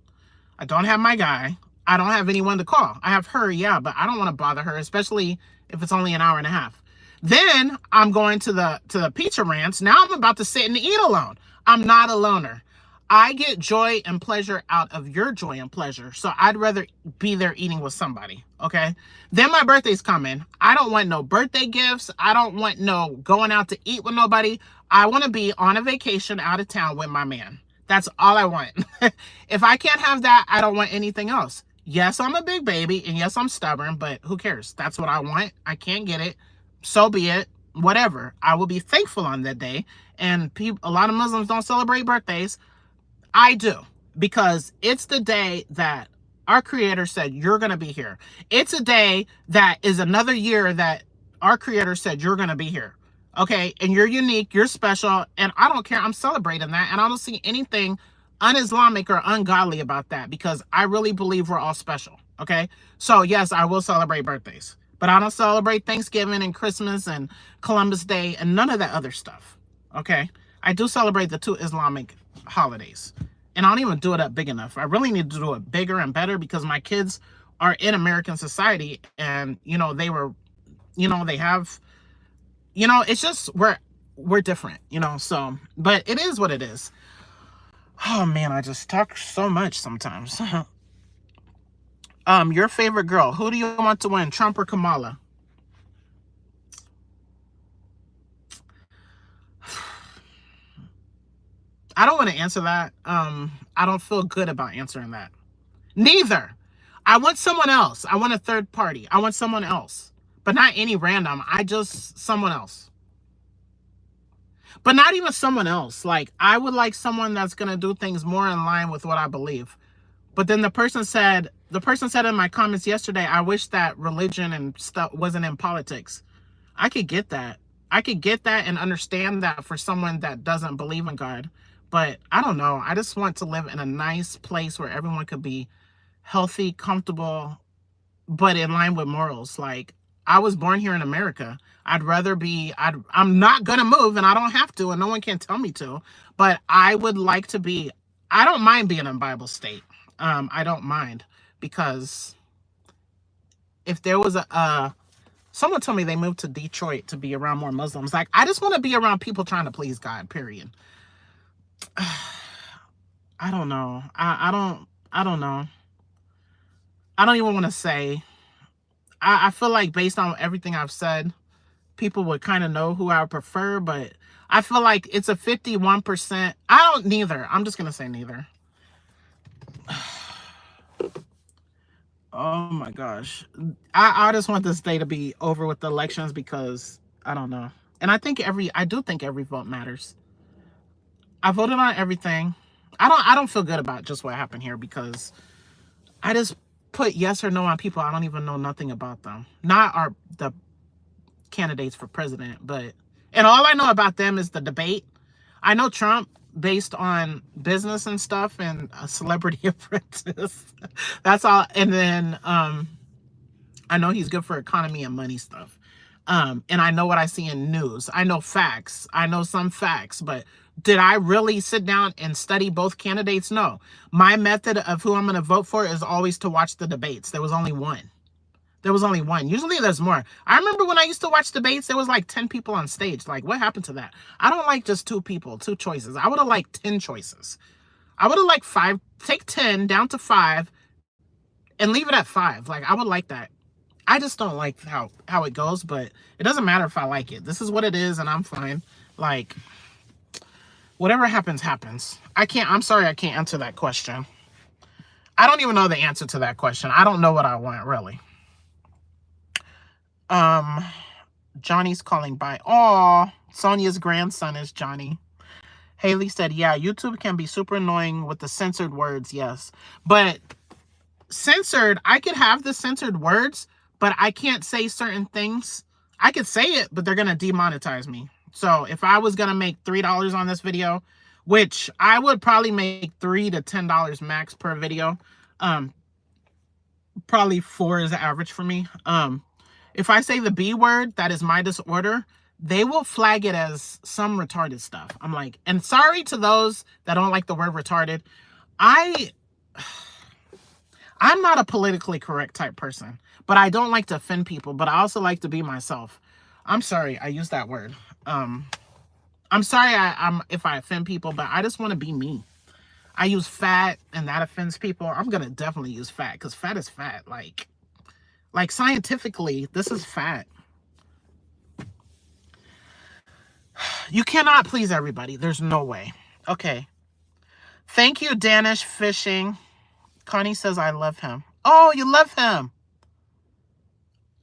I don't have my guy. I don't have anyone to call. I have her, yeah, but I don't want to bother her, especially if it's only an hour and a half. Then I'm going to the Pizza Ranch. Now I'm about to sit and eat alone. I'm not a loner. I get joy and pleasure out of your joy and pleasure. So I'd rather be there eating with somebody, okay? Then my birthday's coming. I don't want no birthday gifts. I don't want no going out to eat with nobody. I want to be on a vacation out of town with my man. That's all I want. If I can't have that, I don't want anything else. Yes, I'm a big baby, and yes, I'm stubborn, but who cares? That's what I want. I can't get it. So be it. Whatever. I will be thankful on that day. And a lot of Muslims don't celebrate birthdays. I do, because it's the day that our Creator said you're going to be here. It's a day that is another year that our Creator said you're going to be here. Okay, and you're unique, you're special, and I don't care. I'm celebrating that, and I don't see anything un-Islamic or ungodly about that, because I really believe we're all special. Okay, so yes, I will celebrate birthdays, but I don't celebrate Thanksgiving and Christmas and Columbus Day and none of that other stuff. Okay, I do celebrate the 2 Islamic holidays, and I don't even do it up big enough. I really need to do it bigger and better, because my kids are in American society, and they have, it's just we're different, so, but it is what it is. Oh man, I just talk so much sometimes. Your favorite girl, who do you want to win, Trump or Kamala? I don't want to answer that. I don't feel good about answering that. Neither. I want someone else. I want a third party. I want someone else. But not any random. Someone else. But not even someone else. Like, I would like someone that's going to do things more in line with what I believe. But then the person said in my comments yesterday, I wish that religion and stuff wasn't in politics. I could get that. I could get that and understand that for someone that doesn't believe in God. But I don't know. I just want to live in a nice place where everyone could be healthy, comfortable, but in line with morals. Like, I was born here in America. I'm not going to move, and I don't have to, and no one can tell me to. But I would like to be, I don't mind being in Bible state. I don't mind, because if there was someone told me they moved to Detroit to be around more Muslims. Like, I just want to be around people trying to please God, period. I don't know. I don't know. I don't even want to say. I feel like based on everything I've said, people would kind of know who I would prefer, but I feel like it's a 51%. Neither. I'm just going to say neither. Oh my gosh. I just want this day to be over with the elections, because I don't know. And I do think every vote matters. I voted on everything. I don't feel good about just what happened here, because I just put yes or no on people. I don't even know nothing about them. Not the candidates for president, and all I know about them is the debate. I know Trump based on business and stuff and a Celebrity Apprentice. That's all. And then I know he's good for economy and money stuff. And I know what I see in news. I know facts. I know some facts, but did I really sit down and study both candidates? No. My method of who I'm going to vote for is always to watch the debates. There was only one. There was only one. Usually there's more. I remember when I used to watch debates, there was like 10 people on stage. Like, what happened to that? I don't like just 2 people, 2 choices. I would have liked 10 choices. I would have liked 5, take 10 down to 5 and leave it at 5. Like, I would like that. I just don't like how it goes, but it doesn't matter if I like it. This is what it is, and I'm fine. Like, whatever happens, happens. I'm sorry I can't answer that question. I don't even know the answer to that question. I don't know what I want, really. Johnny's calling by. Oh, Sonia's grandson is Johnny. Haley said, yeah, YouTube can be super annoying with the censored words, yes. But censored, I could have the censored words, but I can't say certain things. I could say it, but they're going to demonetize me. So if I was going to make $3 on this video, which I would probably make $3 to $10 max per video, probably 4 is the average for me. If I say the B word, that is my disorder, they will flag it as some retarded stuff. I'm like, and sorry to those that don't like the word retarded. I'm not a politically correct type person, but I don't like to offend people, but I also like to be myself. I'm sorry I used that word. I'm sorry if I offend people, but I just want to be me. I use fat and that offends people. I'm going to definitely use fat because fat is fat. Like scientifically, this is fat. You cannot please everybody. There's no way. Okay. Thank you, Danish Fishing. Connie says, I love him. Oh, you love him.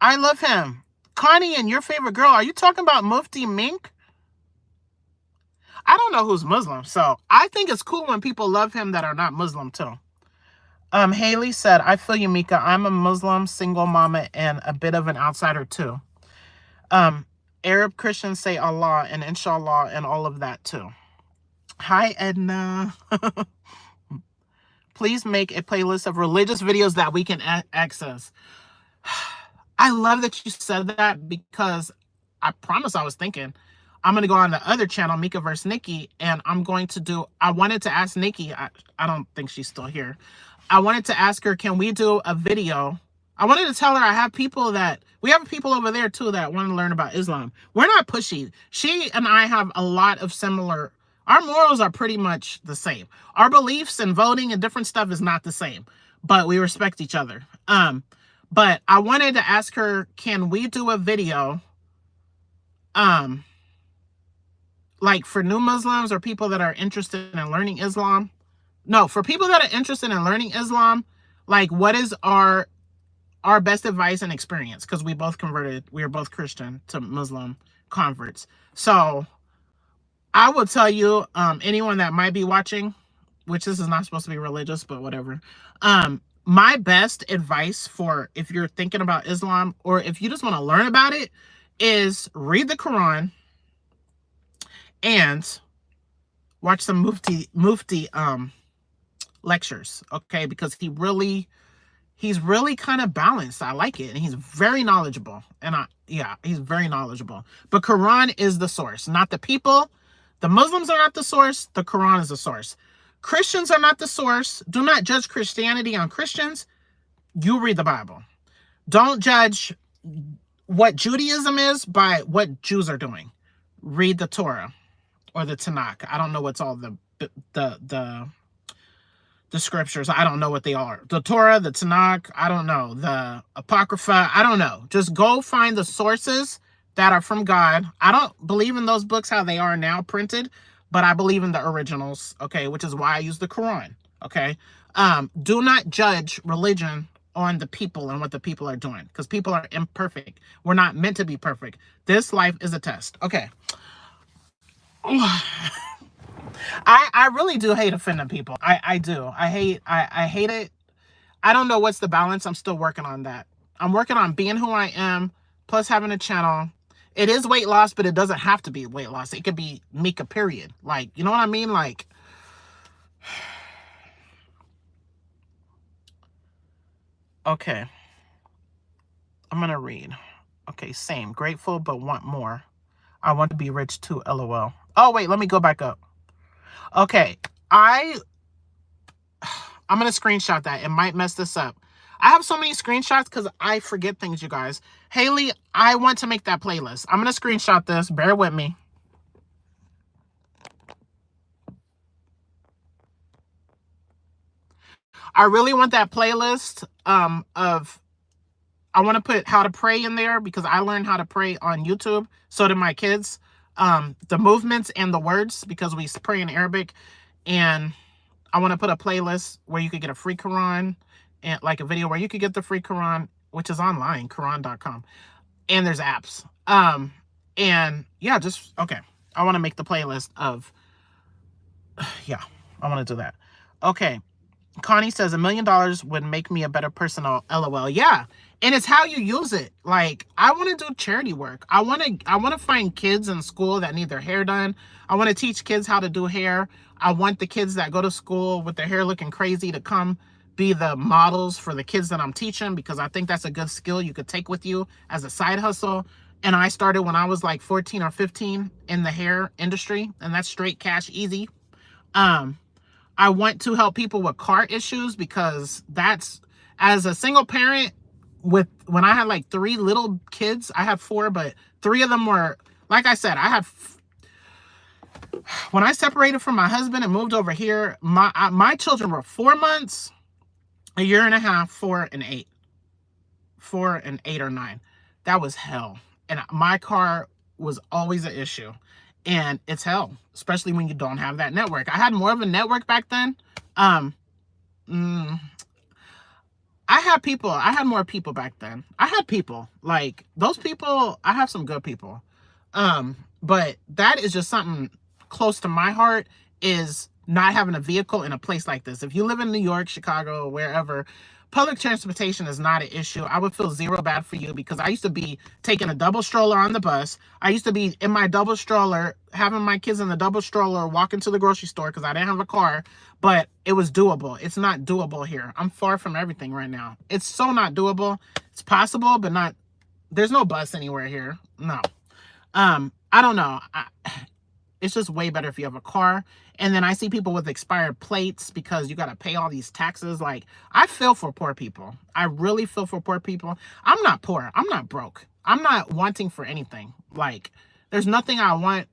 I love him. Connie and your favorite girl, are you talking about Mufti Mink? I don't know who's Muslim, so I think it's cool when people love him that are not Muslim too. Haley said, I feel you, Mieka. I'm a Muslim single mama and a bit of an outsider too. Arab Christians say Allah and inshallah and all of that too. Hi, Edna. Please make a playlist of religious videos that we can access. I love that you said that because I promise I was thinking I'm going to go on the other channel, Mieka vs. Nikki, and I'm going to do, I wanted to ask Nikki, I don't think she's still here. I wanted to ask her, can we do a video? I wanted to tell her I have people that, we have people over there too that want to learn about Islam. We're not pushy. She and I have a lot of similar, our morals are pretty much the same. Our beliefs and voting and different stuff is not the same, but we respect each other. But I wanted to ask her, can we do a video, like for new Muslims or people that are interested in learning Islam? No, for people that are interested in learning Islam, like what is our best advice and experience? Because we both converted, we are both Christian to Muslim converts. So I will tell you, anyone that might be watching, which this is not supposed to be religious, but whatever. My best advice for if you're thinking about Islam or if you just want to learn about it is read the Quran and watch some Mufti lectures, okay? Because he's really kind of balanced. I like it, and he's very knowledgeable. And he's very knowledgeable. But Quran is the source, not the people. The Muslims are not the source. The Quran is the source. Christians are not the source. Do not judge Christianity on Christians. You read the Bible. Don't judge what Judaism is by what Jews are doing. Read the Torah or the Tanakh. I don't know what's all the scriptures. I don't know what they are. The Torah, the Tanakh, I don't know. The Apocrypha, I don't know. Just go find the sources that are from God. I don't believe in those books how they are now printed, but I believe in the originals, okay, which is why I use the Quran, okay? Do not judge religion on the people and what the people are doing, because people are imperfect. We're not meant to be perfect. This life is a test. Okay. I really do hate offending people. I do. I hate it. I don't know what's the balance. I'm still working on that. I'm working on being who I am, plus having a channel. It is weight loss, but it doesn't have to be weight loss. It could be Mieka, period. Like, you know what I mean? Like, okay. I'm going to read. Okay, same. Grateful, but want more. I want to be rich too, LOL. Oh, wait, let me go back up. Okay, I'm going to screenshot that. It might mess this up. I have so many screenshots because I forget things, you guys. Haley, I want to make that playlist. I'm going to screenshot this. Bear with me. I really want that playlist of, I want to put how to pray in there because I learned how to pray on YouTube. So did my kids. The movements and the words, because we pray in Arabic. And I want to put a playlist where you could get a free Quran, and like a video where you could get the free Quran, which is online, Quran.com. And there's apps. And yeah, just, okay. I want to make the playlist of, yeah, I want to do that. Okay. Connie says $1 million would make me a better person. LOL. Yeah. And it's how you use it. Like, I want to do charity work. I want to find kids in school that need their hair done. I want to teach kids how to do hair. I want the kids that go to school with their hair looking crazy to come be the models for the kids that I'm teaching, because I think that's a good skill you could take with you as a side hustle. And I started when I was like 14 or 15 in the hair industry, and that's straight cash easy. I want to help people with car issues, because that's, as a single parent, when I had like 3 little kids, I had 4, but 3 of them were, like I said, when I separated from my husband and moved over here, my children were 4 months, a year and a half, 4 and 8. 4 and 8 or 9. That was hell. And my car was always an issue. And it's hell, especially when you don't have that network. I had more of a network back then. I had more people back then. I had people. Like, those people, I have some good people. But that is just something close to my heart, is not having a vehicle in a place like this. If you live in New York, Chicago, wherever, public transportation is not an issue. I would feel zero bad for you, because I used to be taking a double stroller on the bus. I used to be in my double stroller, having my kids in the double stroller, walking to the grocery store because I didn't have a car, but it was doable. It's not doable here. I'm far from everything right now. It's so not doable. It's possible, but not, there's no bus anywhere here. No. I don't know. It's just way better if you have a car. And then I see people with expired plates because you got to pay all these taxes. Like, I feel for poor people. I really feel for poor people. I'm not poor. I'm not broke. I'm not wanting for anything. Like, there's nothing I want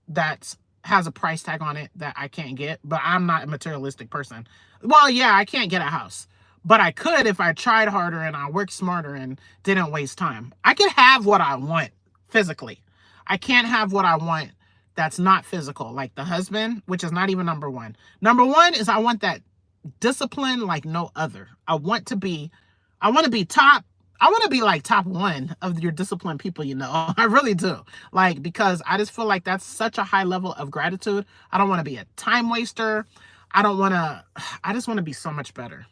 that has a price tag on it that I can't get, but I'm not a materialistic person. Well, yeah, I can't get a house, but I could if I tried harder and I worked smarter and didn't waste time. I could have what I want physically. I can't have what I want that's not physical, like the husband, which is not even number one. Number one is I want that discipline like no other. I want to be top. I want to be like top 1 of your disciplined people, you know. I really do. Like, because I just feel like that's such a high level of gratitude. I don't want to be a time waster. I just want to be so much better.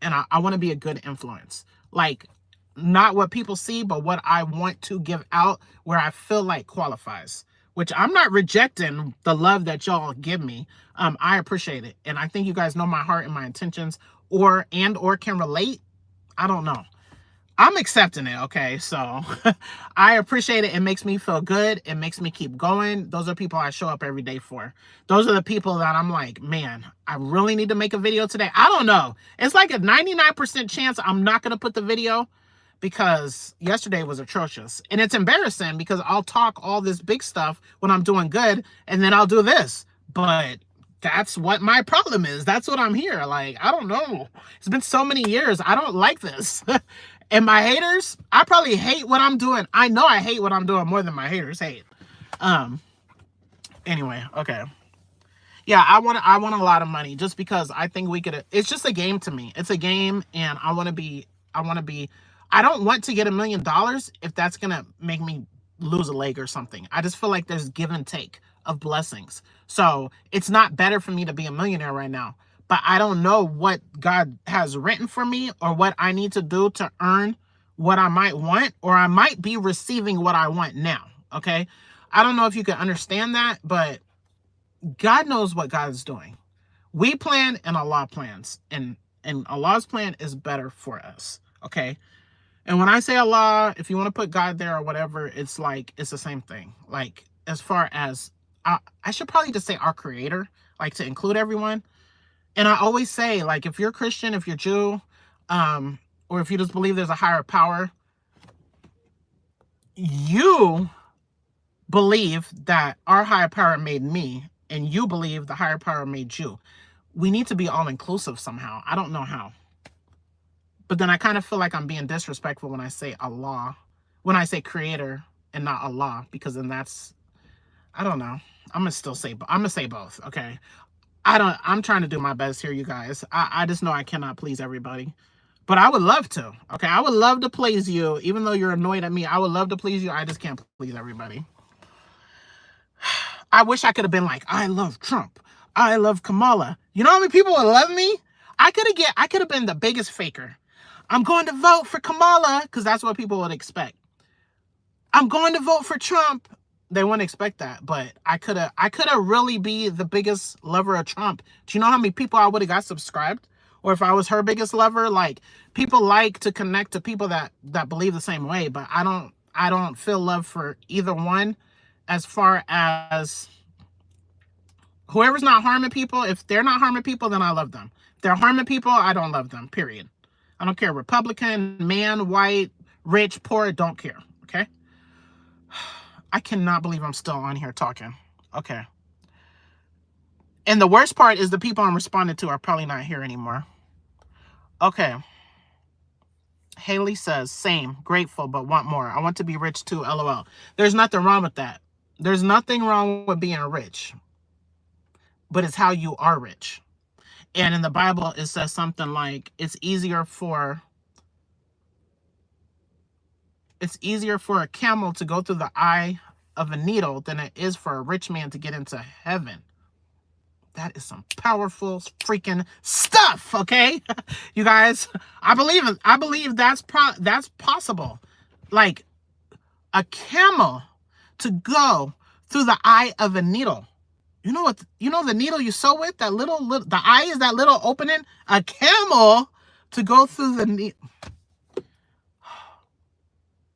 And I want to be a good influence. Like, not what people see, but what I want to give out where I feel like qualifies. Which I'm not rejecting the love that y'all give me. I appreciate it. And I think you guys know my heart and my intentions, or can relate. I don't know. I'm accepting it, okay? So I appreciate it. It makes me feel good. It makes me keep going. Those are people I show up every day for. Those are the people that I'm like, man, I really need to make a video today. I don't know. It's like a 99% chance I'm not going to put the video, because yesterday was atrocious. And it's embarrassing because I'll talk all this big stuff when I'm doing good, and then I'll do this. But that's what my problem is. That's what I'm here. Like, I don't know. It's been so many years. I don't like this. And my haters, I probably hate what I'm doing. I know I hate what I'm doing more than my haters hate. Anyway, okay. Yeah, I want a lot of money, just because I think we could. It's just a game to me. It's a game, and I want to be. I don't want to get $1 million if that's gonna make me lose a leg or something. I just feel like there's give and take of blessings. So it's not better for me to be a millionaire right now. But I don't know what God has written for me, or what I need to do to earn what I might want, or I might be receiving what I want now. Okay. I don't know if you can understand that, but God knows what God is doing. We plan and Allah plans, and Allah's plan is better for us. Okay. And when I say Allah, if you want to put God there or whatever, it's like, it's the same thing. Like, as far as, I should probably just say our creator, like, to include everyone. And I always say, like, if you're Christian, if you're Jew, or if you just believe there's a higher power, you believe that our higher power made me, and you believe the higher power made you. We need to be all inclusive somehow. I don't know how. But then I kind of feel like I'm being disrespectful when I say Allah, when I say creator and not Allah, because then that's, I don't know. I'm gonna say both. Okay. I'm trying to do my best here, you guys. I just know I cannot please everybody. But I would love to. Okay. I would love to please you. Even though you're annoyed at me, I would love to please you. I just can't please everybody. I wish I could have been like, I love Trump. I love Kamala. You know how many people would love me? I could have been the biggest faker. I'm going to vote for Kamala, because that's what people would expect. I'm going to vote for Trump. They wouldn't expect that, but I could have really be the biggest lover of Trump. Do you know how many people I would have got subscribed? Or if I was her biggest lover, like, people like to connect to people that believe the same way, but I don't feel love for either one. As far as whoever's not harming people, if they're not harming people, then I love them. If they're harming people, I don't love them, period. I don't care. Republican, man, white, rich, poor, don't care. Okay? I cannot believe I'm still on here talking. Okay. And the worst part is the people I'm responding to are probably not here anymore. Okay. Haley says, same, grateful, but want more. I want to be rich too, LOL. There's nothing wrong with that. There's nothing wrong with being rich. But it's how you are rich. And in the Bible, it says something like, it's easier for a camel to go through the eye of a needle than it is for a rich man to get into heaven. That is some powerful freaking stuff, okay? You guys, I believe that's possible. Like, a camel to go through the eye of a needle. You know what? You know the needle you sew with? That little the eye is that little opening? A camel to go through the needle.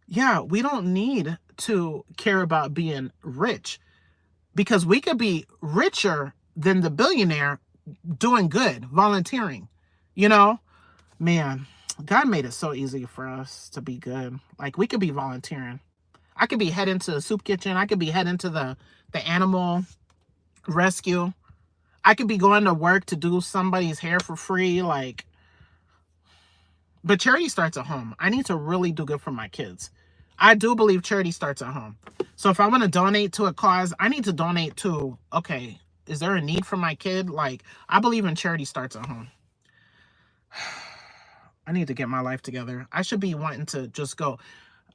Yeah, we don't need to care about being rich, because we could be richer than the billionaire doing good, volunteering. You know, man, God made it so easy for us to be good. Like, we could be volunteering. I could be heading to the soup kitchen. I could be heading to the animal rescue. I could be going to work to do somebody's hair for free. Like, but charity starts at home. I need to really do good for my kids. I do believe charity starts at home. So if I want to donate to a cause, I need to donate to, okay, is there a need for my kid? Like, I believe in charity starts at home. I need to get my life together. I should be wanting to just go.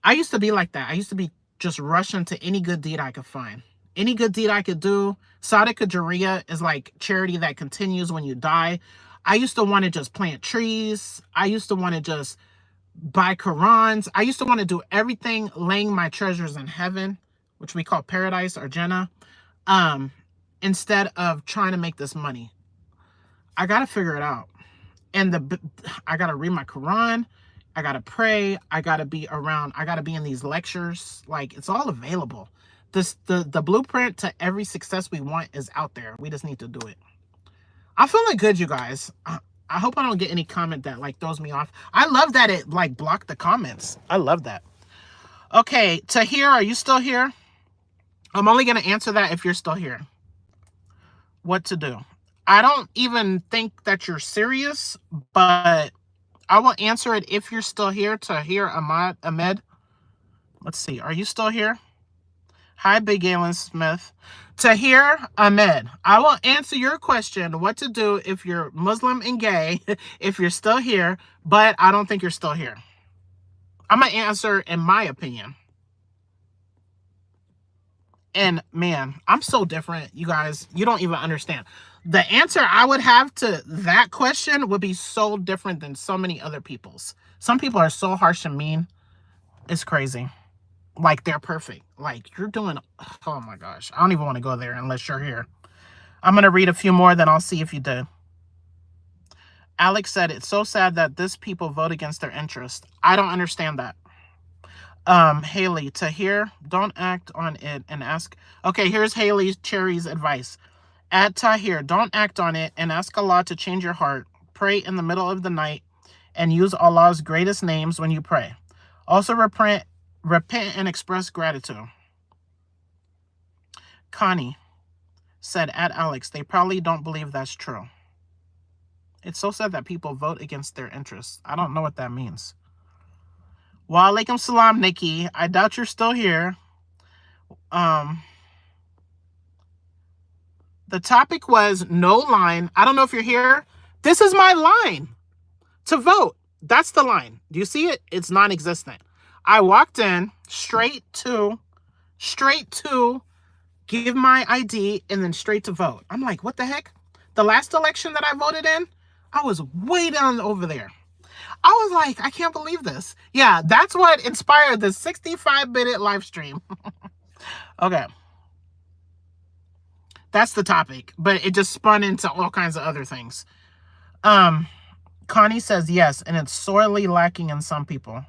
I used to be like that. I used to be just rushing to any good deed I could find. Any good deed I could do. Sadaqah Jariyah is like charity that continues when you die. I used to want to just plant trees. I used to want to just buy Qurans. I used to want to do everything laying my treasures in heaven, which we call paradise or Jannah, instead of trying to make this money. I got to figure it out. And I got to read my Quran. I got to pray. I got to be around. I got to be in these lectures. Like, it's all available. The blueprint to every success we want is out there. We just need to do it. I'm feeling good, you guys. I hope I don't get any comment that like throws me off. I love that it like blocked the comments. I love that. Okay, Tahir, are you still here? I'm only going to answer that if you're still here. What to do? I don't even think that you're serious, but I will answer it if you're still here. Tahir Ahmed. Let's see. Are you still here? Hi, Big Galen Smith. Tahir Ahmed, I will answer your question, what to do if you're Muslim and gay, if you're still here, but I don't think you're still here. I'm going to answer in my opinion. And man, I'm so different, you guys. You don't even understand. The answer I would have to that question would be so different than so many other people's. Some people are so harsh and mean. It's crazy. Like, they're perfect. Like, you're doing, oh my gosh. I don't even want to go there unless you're here. I'm going to read a few more, then I'll see if you did. Alex said, it's so sad that this people vote against their interest. I don't understand that. Haley, Tahir, don't act on it and ask. Okay, here's Haley Cherry's advice. At Tahir, don't act on it and ask Allah to change your heart. Pray in the middle of the night and use Allah's greatest names when you pray. Also repent and express gratitude. Connie said, at Alex, they probably don't believe that's true. It's so sad that people vote against their interests. I don't know what that means. Wa alaikum salam, Nikki. I doubt you're still here. The topic was no line. I don't know if you're here. This is my line to vote. That's the line. Do you see it? It's non-existent. I walked in straight to give my ID and then straight to vote. I'm like, what the heck? The last election that I voted in, I was way down over there. I was like, I can't believe this. Yeah, that's what inspired the 65-minute live stream. Okay. That's the topic, but it just spun into all kinds of other things. Connie says yes, and it's sorely lacking in some people.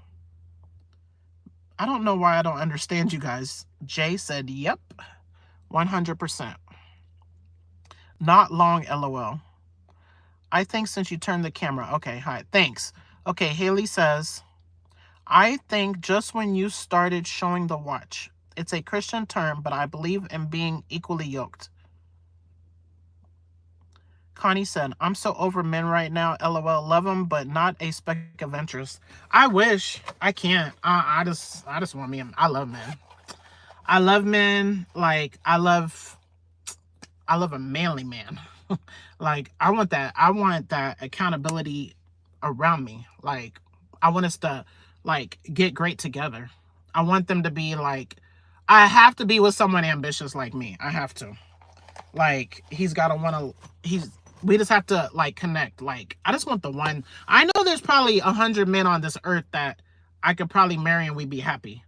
I don't know why I don't understand you guys. Jay said, yep, 100%. Not long, LOL. I think since you turned the camera. Okay, hi, thanks. Okay, Haley says, I think just when you started showing the watch. It's a Christian term, but I believe in being equally yoked. Connie said, I'm so over men right now. LOL, love them, but not a speck of interest. I wish. I can't. I just want me. I love men. I love men. Like, I love a manly man. Like, I want that accountability around me. Like, I want us to, like, get great together. I want them to be like, I have to be with someone ambitious like me. I have to. Like, we just have to, like, connect. Like, I just want the one. I know there's probably 100 men on this earth that I could probably marry and we'd be happy.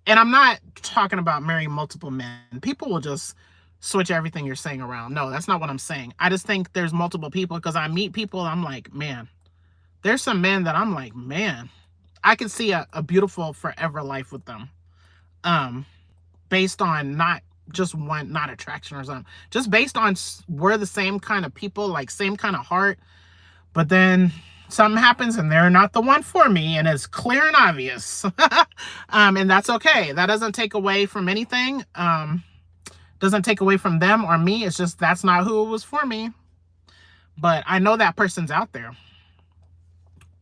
And I'm not talking about marrying multiple men. People will just switch everything you're saying around. No, that's not what I'm saying. I just think there's multiple people because I meet people and I'm like, man, there's some men that I'm like, man, I can see a beautiful forever life with them. Based on not attraction or something, just based on we're the same kind of people, like same kind of heart, but then something happens and they're not the one for me and it's clear and obvious. And that's okay. That doesn't take away from anything. Doesn't take away from them or me. It's just that's not who it was for me. But I know that person's out there,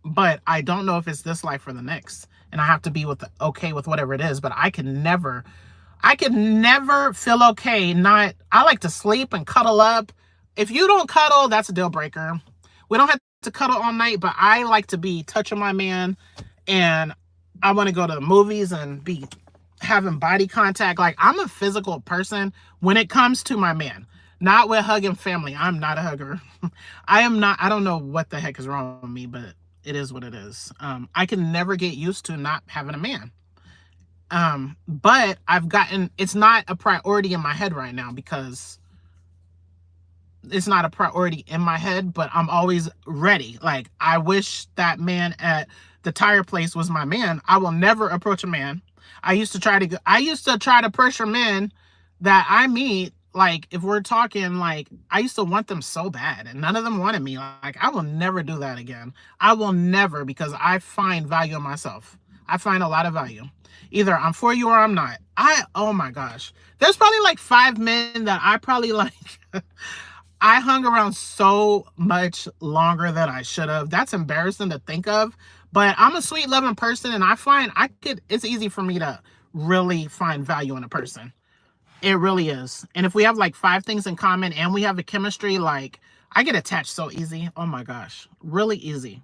but I don't know if it's this life or the next, and I have to be okay with whatever it is. But I could never feel okay. I like to sleep and cuddle up. If you don't cuddle, that's a deal breaker. We don't have to cuddle all night, but I like to be touching my man, and I want to go to the movies and be having body contact. Like, I'm a physical person when it comes to my man, not with hugging family. I'm not a hugger. I don't know what the heck is wrong with me, but it is what it is. I can never get used to not having a man. But it's not a priority in my head right now because it's not a priority in my head, but I'm always ready. Like, I wish that man at the tire place was my man. I will never approach a man. I used to try to pressure men that I meet. Like, if we're talking, like, I used to want them so bad and none of them wanted me. Like, I will never do that again. I will never, because I find value in myself. I find a lot of value. Either I'm for you or I'm not. Oh my gosh. There's probably like 5 men that I probably like. I hung around so much longer than I should have. That's embarrassing to think of. But I'm a sweet, loving person, and I find it's easy for me to really find value in a person. It really is. And if we have like 5 things in common and we have a chemistry, like, I get attached so easy. Oh my gosh. Really easy.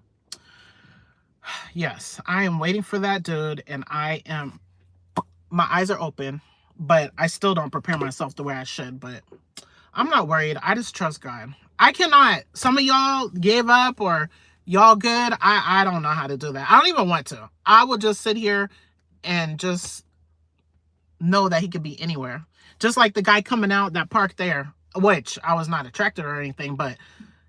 Yes, I am waiting for that dude, and my eyes are open, but I still don't prepare myself the way I should, but I'm not worried. I just trust God. I cannot. Some of y'all gave up or y'all good. I don't know how to do that. I don't even want to. I will just sit here and just know that he could be anywhere. Just like the guy coming out that park there, which I was not attracted or anything, but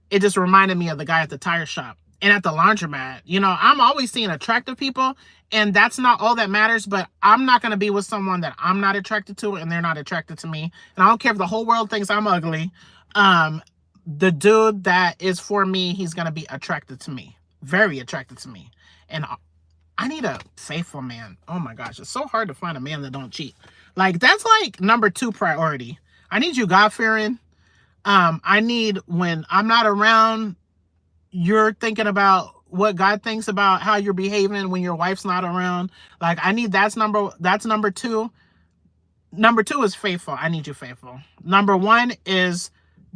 it just reminded me of the guy at the tire shop and at the laundromat. You know, I'm always seeing attractive people, and that's not all that matters, but I'm not going to be with someone that I'm not attracted to and they're not attracted to me. And I don't care if the whole world thinks I'm ugly. The dude that is for me, he's going to be attracted to me. very attracted to me. And I need a faithful man. Oh my gosh, it's so hard to find a man that don't cheat. Like, that's like number 2 priority. I need you God-fearing. I need, when I'm not around, you're thinking about what God thinks about how you're behaving when your wife's not around. Like, I need, that's number 2. Number 2 is faithful. I need you faithful. Number 1 is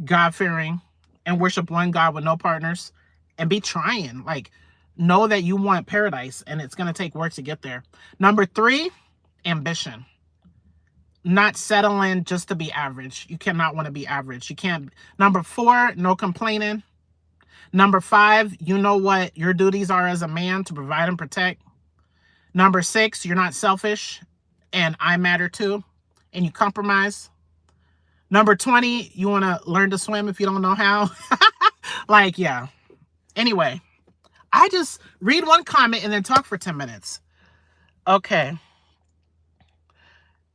God-fearing and worship one God with no partners, and be trying. Like, know that you want paradise and it's going to take work to get there. Number 3, ambition. Not settling just to be average. You cannot want to be average. You can't. Number 4, no complaining. Number 5, you know what your duties are as a man to provide and protect. Number 6, you're not selfish and I matter too, and you compromise. Number 20, you want to learn to swim if you don't know how. Like, yeah. Anyway, I just read one comment and then talk for 10 minutes. Okay.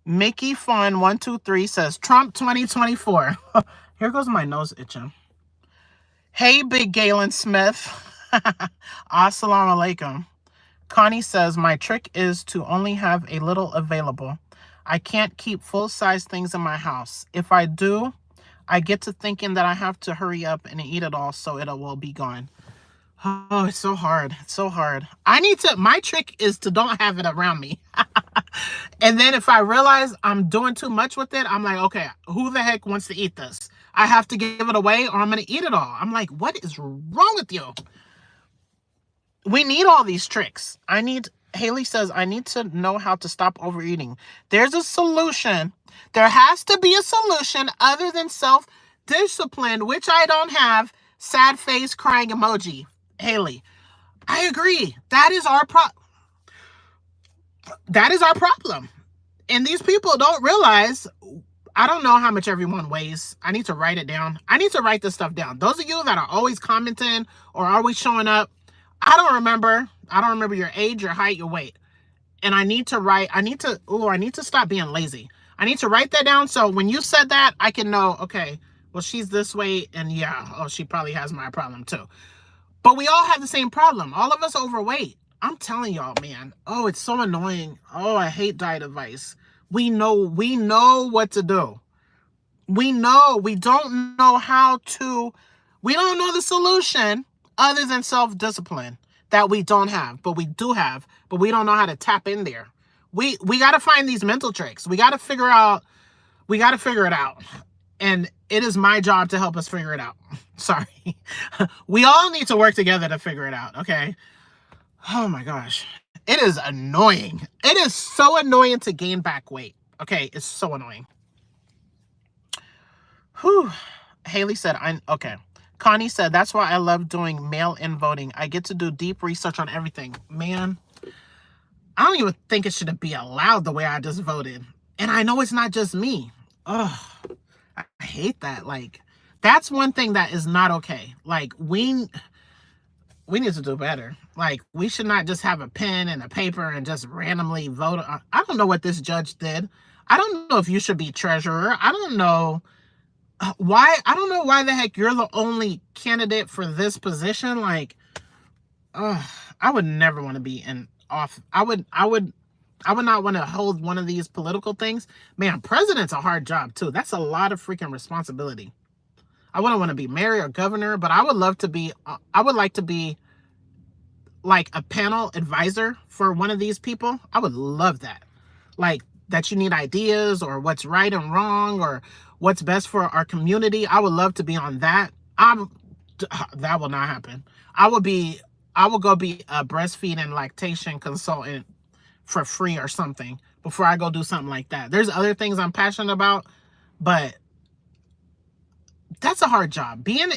Mickey Fun 123 says, Trump 2024. Here goes my nose itching. Hey, Big Galen Smith. Assalamu alaikum. Connie says, my trick is to only have a little available. I can't keep full-size things in my house. If I do, I get to thinking that I have to hurry up and eat it all so it will be gone. Oh, it's so hard. It's so hard. My trick is to don't have it around me. And then if I realize I'm doing too much with it, I'm like, okay, who the heck wants to eat this? I have to give it away or I'm going to eat it all. I'm like, what is wrong with you? We need all these tricks. Haley says, I need to know how to stop overeating. There's a solution. There has to be a solution other than self-discipline, which I don't have. Sad face crying emoji. Haley, I agree. That is our problem. And these people don't realize, I don't know how much everyone weighs. I need to write it down. I need to write this stuff down. Those of you that are always commenting or always showing up, I don't remember your age, your height, your weight. And I need to stop being lazy. I need to write that down. So when you said that, I can know, okay, well, she's this weight and yeah, oh, she probably has my problem too. But we all have the same problem. All of us overweight. I'm telling y'all, man. Oh, it's so annoying. Oh, I hate diet advice. We know what to do. We don't know the solution other than self-discipline that we don't have, but we do have, but we don't know how to tap in there. We got to find these mental tricks. We got to figure it out. And it is my job to help us figure it out. Sorry. We all need to work together to figure it out, okay? Oh my gosh. It is annoying. It is so annoying to gain back weight. Okay, it's so annoying. Whew. Haley said, okay. Connie said, that's why I love doing mail-in voting. I get to do deep research on everything. Man, I don't even think it should be allowed the way I just voted. And I know it's not just me. Ugh. I hate that. Like, that's one thing that is not okay. Like, we need to do better. Like, we should not just have a pen and a paper and just randomly vote. I don't know what this judge did. I don't know if you should be treasurer. I don't know why. I don't know why the heck you're the only candidate for this position. Like, I would never want to be in office. I would not want to hold one of these political things. Man, president's a hard job too. That's a lot of freaking responsibility. I wouldn't want to be mayor or governor, but I would like to be like a panel advisor for one of these people. I would love that. Like, that you need ideas or what's right and wrong or what's best for our community. I would love to be on that. That will not happen. I will go be a breastfeed and lactation consultant for free or something before I go do something like that. There's other things I'm passionate about, but that's a hard job. Being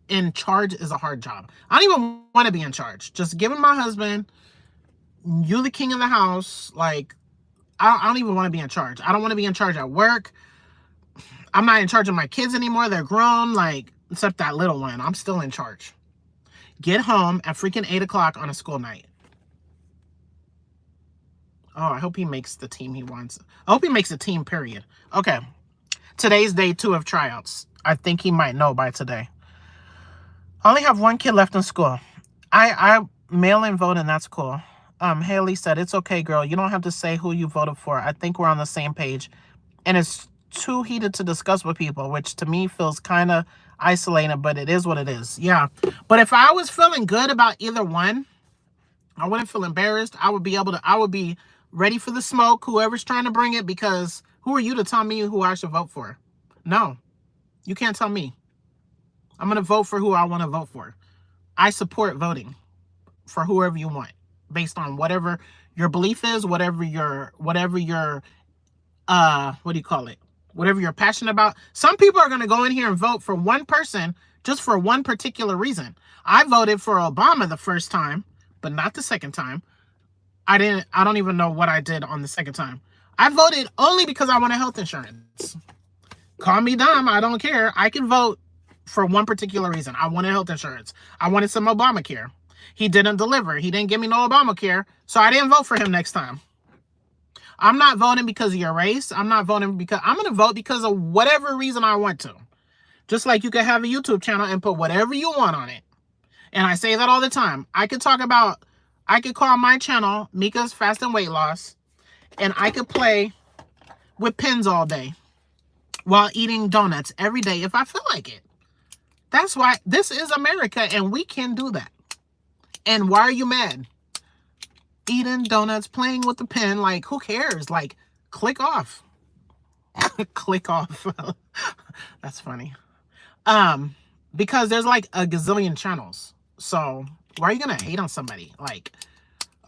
in charge is a hard job. I don't even want to be in charge. Just give him my husband. You the king of the house. Like, I don't even want to be in charge. I don't want to be in charge at work. I'm not in charge of my kids anymore. They're grown, like, except that little one. I'm still in charge. Get home at freaking 8 o'clock on a school night. Oh, I hope he makes the team he wants. I hope he makes a team, period. Okay. Today's day 2 of tryouts. I think he might know by today. I only have one kid left in school. I mail-in voting, that's cool. Haley said, it's okay, girl. You don't have to say who you voted for. I think we're on the same page. And it's too heated to discuss with people, which to me feels kind of isolated, but it is what it is. Yeah. But if I was feeling good about either one, I wouldn't feel embarrassed. I would be ready for the smoke, whoever's trying to bring it, because who are you to tell me who I should vote for? No, you can't tell me. I'm going to vote for who I want to vote for. I support voting for whoever you want, based on whatever your belief is, whatever your what do you call it? Whatever you're passionate about. Some people are going to go in here and vote for one person just for one particular reason. I voted for Obama the first time, but not the second time. I don't even know what I did on the second time. I voted only because I wanted health insurance. Call me dumb, I don't care. I can vote for one particular reason. I wanted health insurance. I wanted some Obamacare. He didn't deliver. He didn't give me no Obamacare, so I didn't vote for him next time. I'm not voting because of your race. I'm not voting because I'm going to vote because of whatever reason I want to. Just like you could have a YouTube channel and put whatever you want on it. And I say that all the time. I could call my channel Mieka's Fast and Weight Loss, and I could play with pins all day while eating donuts every day if I feel like it. That's why this is America, and we can do that. And why are you mad? Eating donuts, playing with the pen, like, who cares? Like, click off. Click off. That's funny. Because there's like a gazillion channels. So why are you gonna hate on somebody? Like,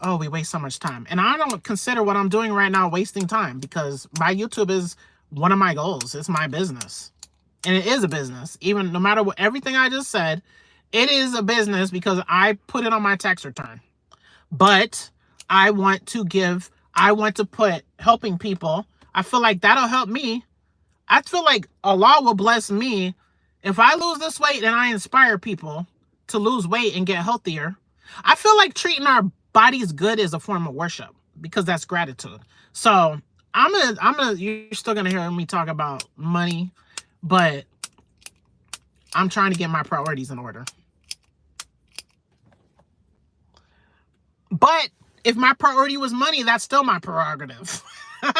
oh, we waste so much time. And I don't consider what I'm doing right now wasting time, because my YouTube is one of my goals. It's my business. And it is a business. Even no matter what, everything I just said, it is a business because I put it on my tax return. But I want to put helping people. I feel like that'll help me. I feel like Allah will bless me if I lose this weight and I inspire people to lose weight and get healthier. I feel like treating our bodies good is a form of worship, because that's gratitude. So you're still gonna hear me talk about money, but I'm trying to get my priorities in order. But if my priority was money, that's still my prerogative. Oh,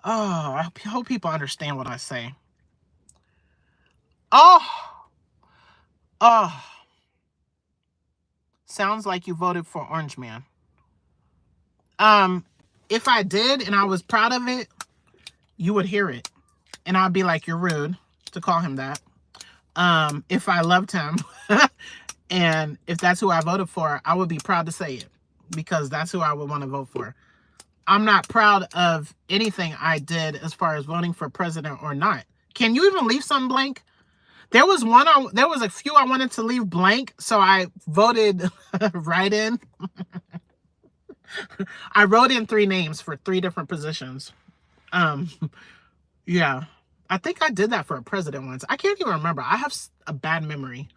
I hope people understand what I say. Oh, sounds like you voted for Orange Man. If I did and I was proud of it, you would hear it. And I'd be like, you're rude to call him that. If I loved him and if that's who I voted for, I would be proud to say it, because that's who I would want to vote for. I'm not proud of anything I did as far as voting for president or not. Can you even leave something blank? There was a few I wanted to leave blank, so I voted right in. I wrote in 3 names for 3 different positions. Yeah. I think I did that for a president once. I can't even remember. I have a bad memory.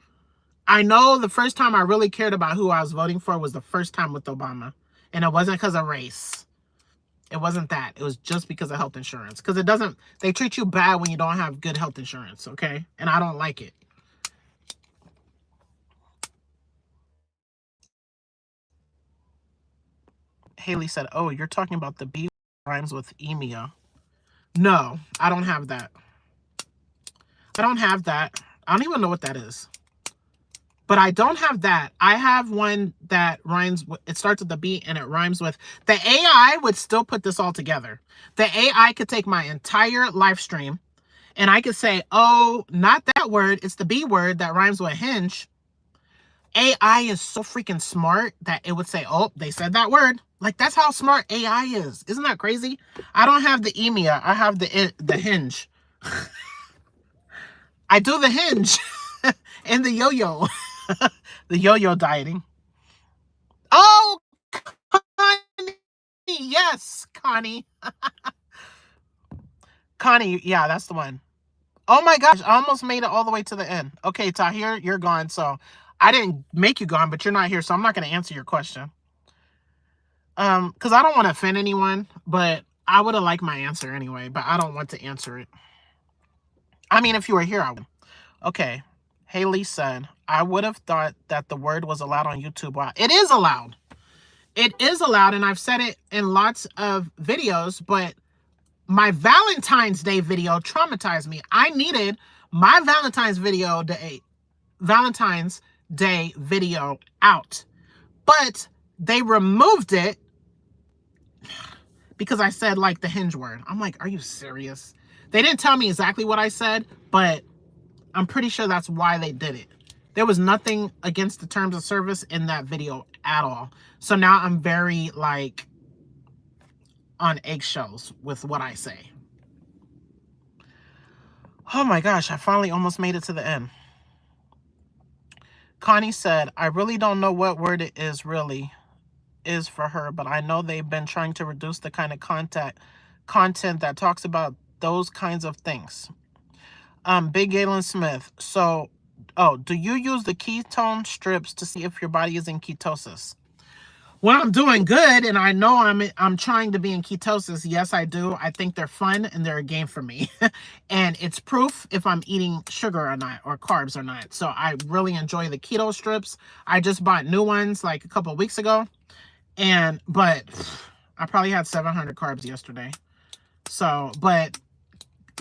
I know the first time I really cared about who I was voting for was the first time with Obama. And it wasn't because of race. It wasn't that. It was just because of health insurance. Because they treat you bad when you don't have good health insurance, okay? And I don't like it. Haley said, oh, you're talking about the B rhymes with emia. No, I don't have that. I don't have that. I don't even know what that is. But I don't have that. I have one that rhymes with, it starts with the B and it rhymes with, the AI would still put this all together. The AI could take my entire live stream and I could say, oh, not that word. It's the B word that rhymes with hinge. AI is so freaking smart that it would say, oh, they said that word. Like, that's how smart AI is. Isn't that crazy? I don't have the emia. I have the hinge. I do the hinge and the yo-yo. The yo-yo dieting. Oh, Connie. Yes, Connie. Connie, yeah, that's the one. Oh my gosh, I almost made it all the way to the end. Okay, Tahir, you're gone. So I didn't make you gone, but you're not here. So I'm not going to answer your question. Because I don't want to offend anyone, but I would have liked my answer anyway, but I don't want to answer it. I mean, if you were here, I would. Okay. Haley said, I would have thought that the word was allowed on YouTube. Wow, it is allowed. It is allowed, and I've said it in lots of videos, but my Valentine's Day video traumatized me. I needed my Valentine's Day video out, but they removed it because I said like the hinge word. I'm like, are you serious? They didn't tell me exactly what I said, but I'm pretty sure that's why they did it. There was nothing against the terms of service in that video at all. So now I'm very like on eggshells with what I say. Oh my gosh, I finally almost made it to the end. Connie said, I really don't know what word it is really is for her, but I know they've been trying to reduce the kind of content that talks about those kinds of things. Big Galen Smith. So, do you use the ketone strips to see if your body is in ketosis? When I'm doing good and I know I'm trying to be in ketosis, yes, I do. I think they're fun and they're a game for me. And it's proof if I'm eating sugar or not, or carbs or not. So I really enjoy the keto strips. I just bought new ones like a couple of weeks ago. But I probably had 700 carbs yesterday. So, but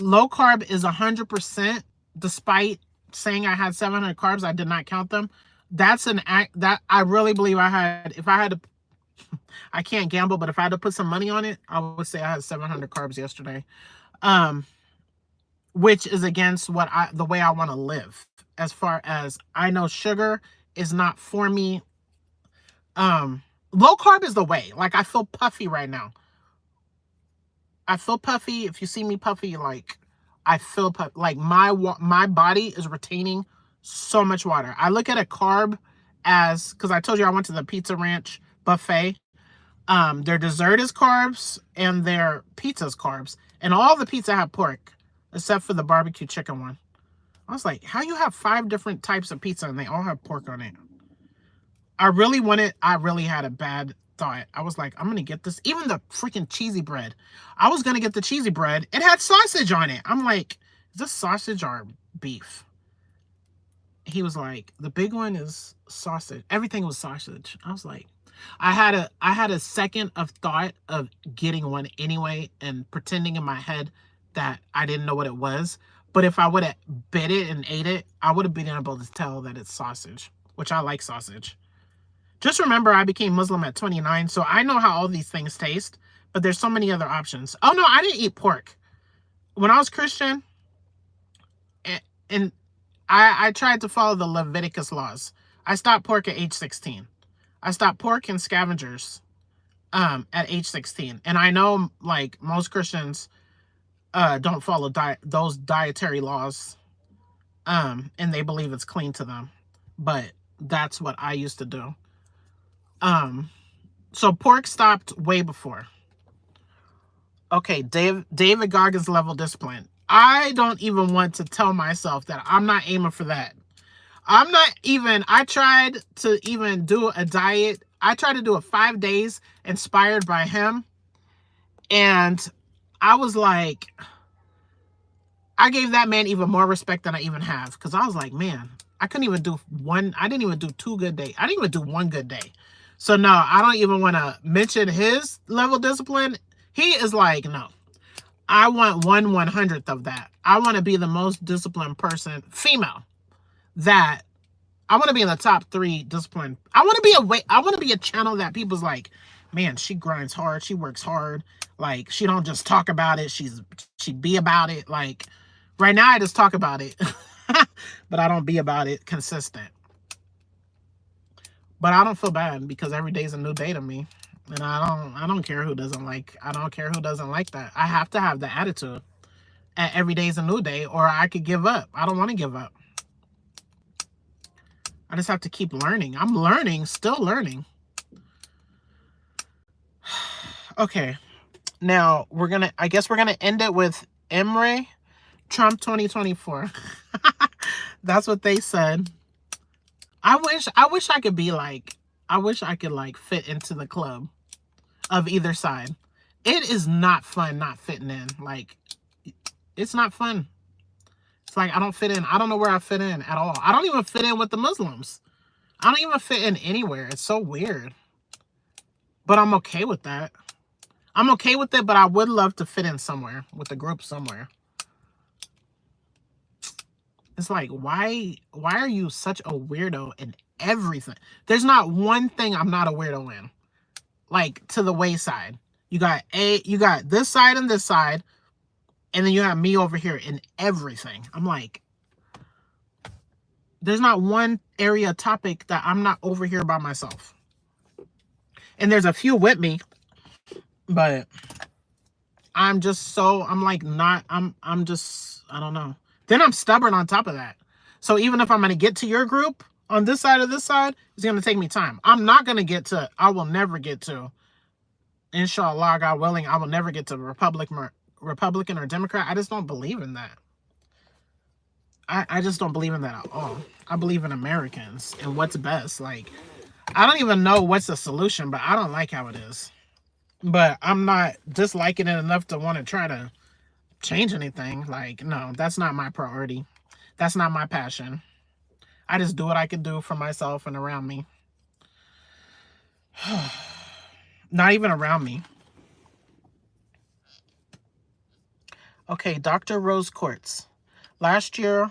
low carb is 100%, despite saying I had 700 carbs, I did not count them. That's an act that I really believe I had. If I had to, I can't gamble, but if I had to put some money on it, I would say I had 700 carbs yesterday. Which is against the way I want to live. As far as I know, sugar is not for me. Low carb is the way. Like, I feel puffy right now. I feel puffy. If you see me puffy, like, I feel puffy. Like, my body is retaining so much water. I look at a carb as, because I told you I went to the Pizza Ranch buffet. Their dessert is carbs and their pizza's carbs. And all the pizza have pork, except for the barbecue chicken one. I was like, how you have 5 different types of pizza and they all have pork on it? I really had a bad thought. I was like, I'm going to get this. Even the freaking cheesy bread. I was going to get the cheesy bread. It had sausage on it. I'm like, is this sausage or beef? He was like, the big one is sausage. Everything was sausage. I was like, I had a second of thought of getting one anyway and pretending in my head that I didn't know what it was. But if I would have bit it and ate it, I would have been able to tell that it's sausage, which I like sausage. Just remember, I became Muslim at 29, so I know how all these things taste, but there's so many other options. Oh, no, I didn't eat pork. When I was Christian, and I tried to follow the Leviticus laws. I stopped pork at age 16. I stopped pork and scavengers at age 16. And I know, like, most Christians don't follow those dietary laws, and they believe it's clean to them. But that's what I used to do. So pork stopped way before. Okay, David Goggins level discipline. I don't even want to tell myself that I'm not aiming for that. I tried to even do a diet. I tried to do it 5 days inspired by him. And I was like, I gave that man even more respect than I even have. Because I was like, man, I didn't even do 2 good days. I didn't even do 1 good day. So no, I don't even want to mention his level of discipline. He is like, no, I want 1/100th of that. I want to be the most disciplined person, female, that I want to be in the top 3 disciplined. I want to be a channel that people's like, man, she grinds hard. She works hard. Like, she don't just talk about it. She be about it. Like, right now I just talk about it, but I don't be about it consistent. But I don't feel bad because every day is a new day to me. And I don't care who doesn't like that. I have to have the attitude. Every day is a new day, or I could give up. I don't want to give up. I just have to keep learning. I'm learning, still learning. Okay. Now I guess we're gonna end it with Emre Trump 2024. That's what they said. I wish I could be like, I wish I could like fit into the club of either side. It is not fun not fitting in. Like, it's not fun. It's like I don't fit in. I don't know where I fit in at all. I don't even fit in with the Muslims. I don't even fit in anywhere. It's so weird. But I'm okay with that. I'm okay with it, but I would love to fit in somewhere with the group somewhere. It's like, why are you such a weirdo in everything? There's not one thing I'm not a weirdo in. Like, to the wayside. You got this side and this side, and then you have me over here in everything. I'm like, there's not one area topic that I'm not over here by myself. And there's a few with me, but I'm just so, I'm like not, I'm just, I don't know. Then I'm stubborn on top of that. So even if I'm going to get to your group on this side or this side, it's going to take me time. I'm not going to get to, I will never get to, inshallah, God willing, I will never get to Republican or Democrat. I just don't believe in that. I just don't believe in that at all. I believe in Americans and what's best. Like, I don't even know what's the solution, but I don't like how it is. But I'm not disliking it enough to want to try to change anything. Like, no, that's not my priority. That's not my passion. I just do what I can do for myself and around me. Not even around me. Okay, Dr. Rose Quartz. Last year,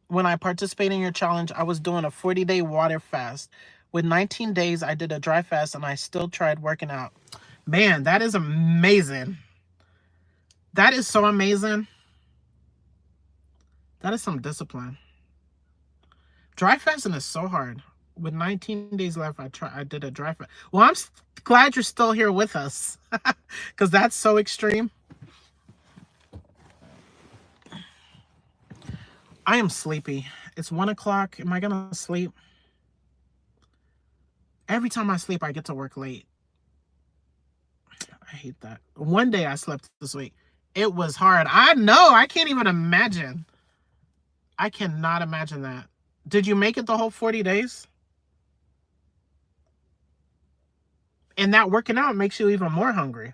when I participated in your challenge, I was doing a 40-day water fast. With 19 days, I did a dry fast, and I still tried working out. Man, that is amazing. That is so amazing. That is some discipline. Dry fasting is so hard. With 19 days left, I did a dry fast. Well, I'm glad you're still here with us, because that's so extreme. I am sleepy. It's 1 o'clock. Am I going to sleep? Every time I sleep, I get to work late. I hate that. One day I slept this week. It was hard. I know. I can't even imagine. I cannot imagine that. Did you make it the whole 40 days? And that working out makes you even more hungry.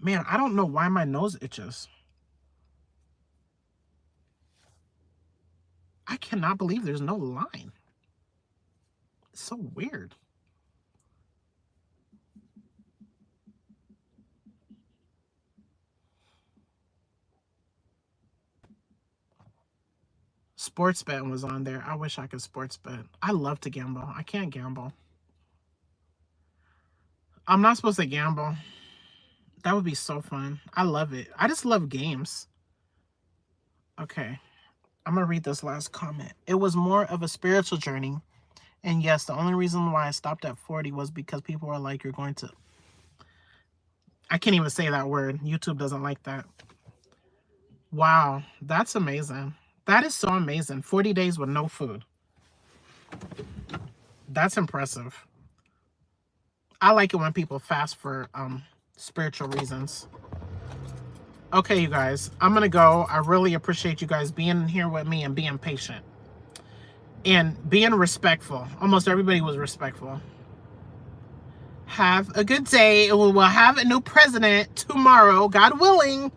Man, I don't know why my nose itches. I cannot believe there's no line. It's so weird. Sports betting was on there. I wish I could sports bet. I love to gamble. I can't gamble. I'm not supposed to gamble. That would be so fun. I love it. I just love games. Okay. I'm going to read this last comment. It was more of a spiritual journey. And yes, the only reason why I stopped at 40 was because people were like, you're going to... I can't even say that word. YouTube doesn't like that. Wow. That's amazing. That is so amazing. 40 days with no food. That's impressive. I like it when people fast for spiritual reasons. Okay, you guys, I'm going to go. I really appreciate you guys being here with me and being patient. And being respectful. Almost everybody was respectful. Have a good day. And we will have a new president tomorrow, God willing.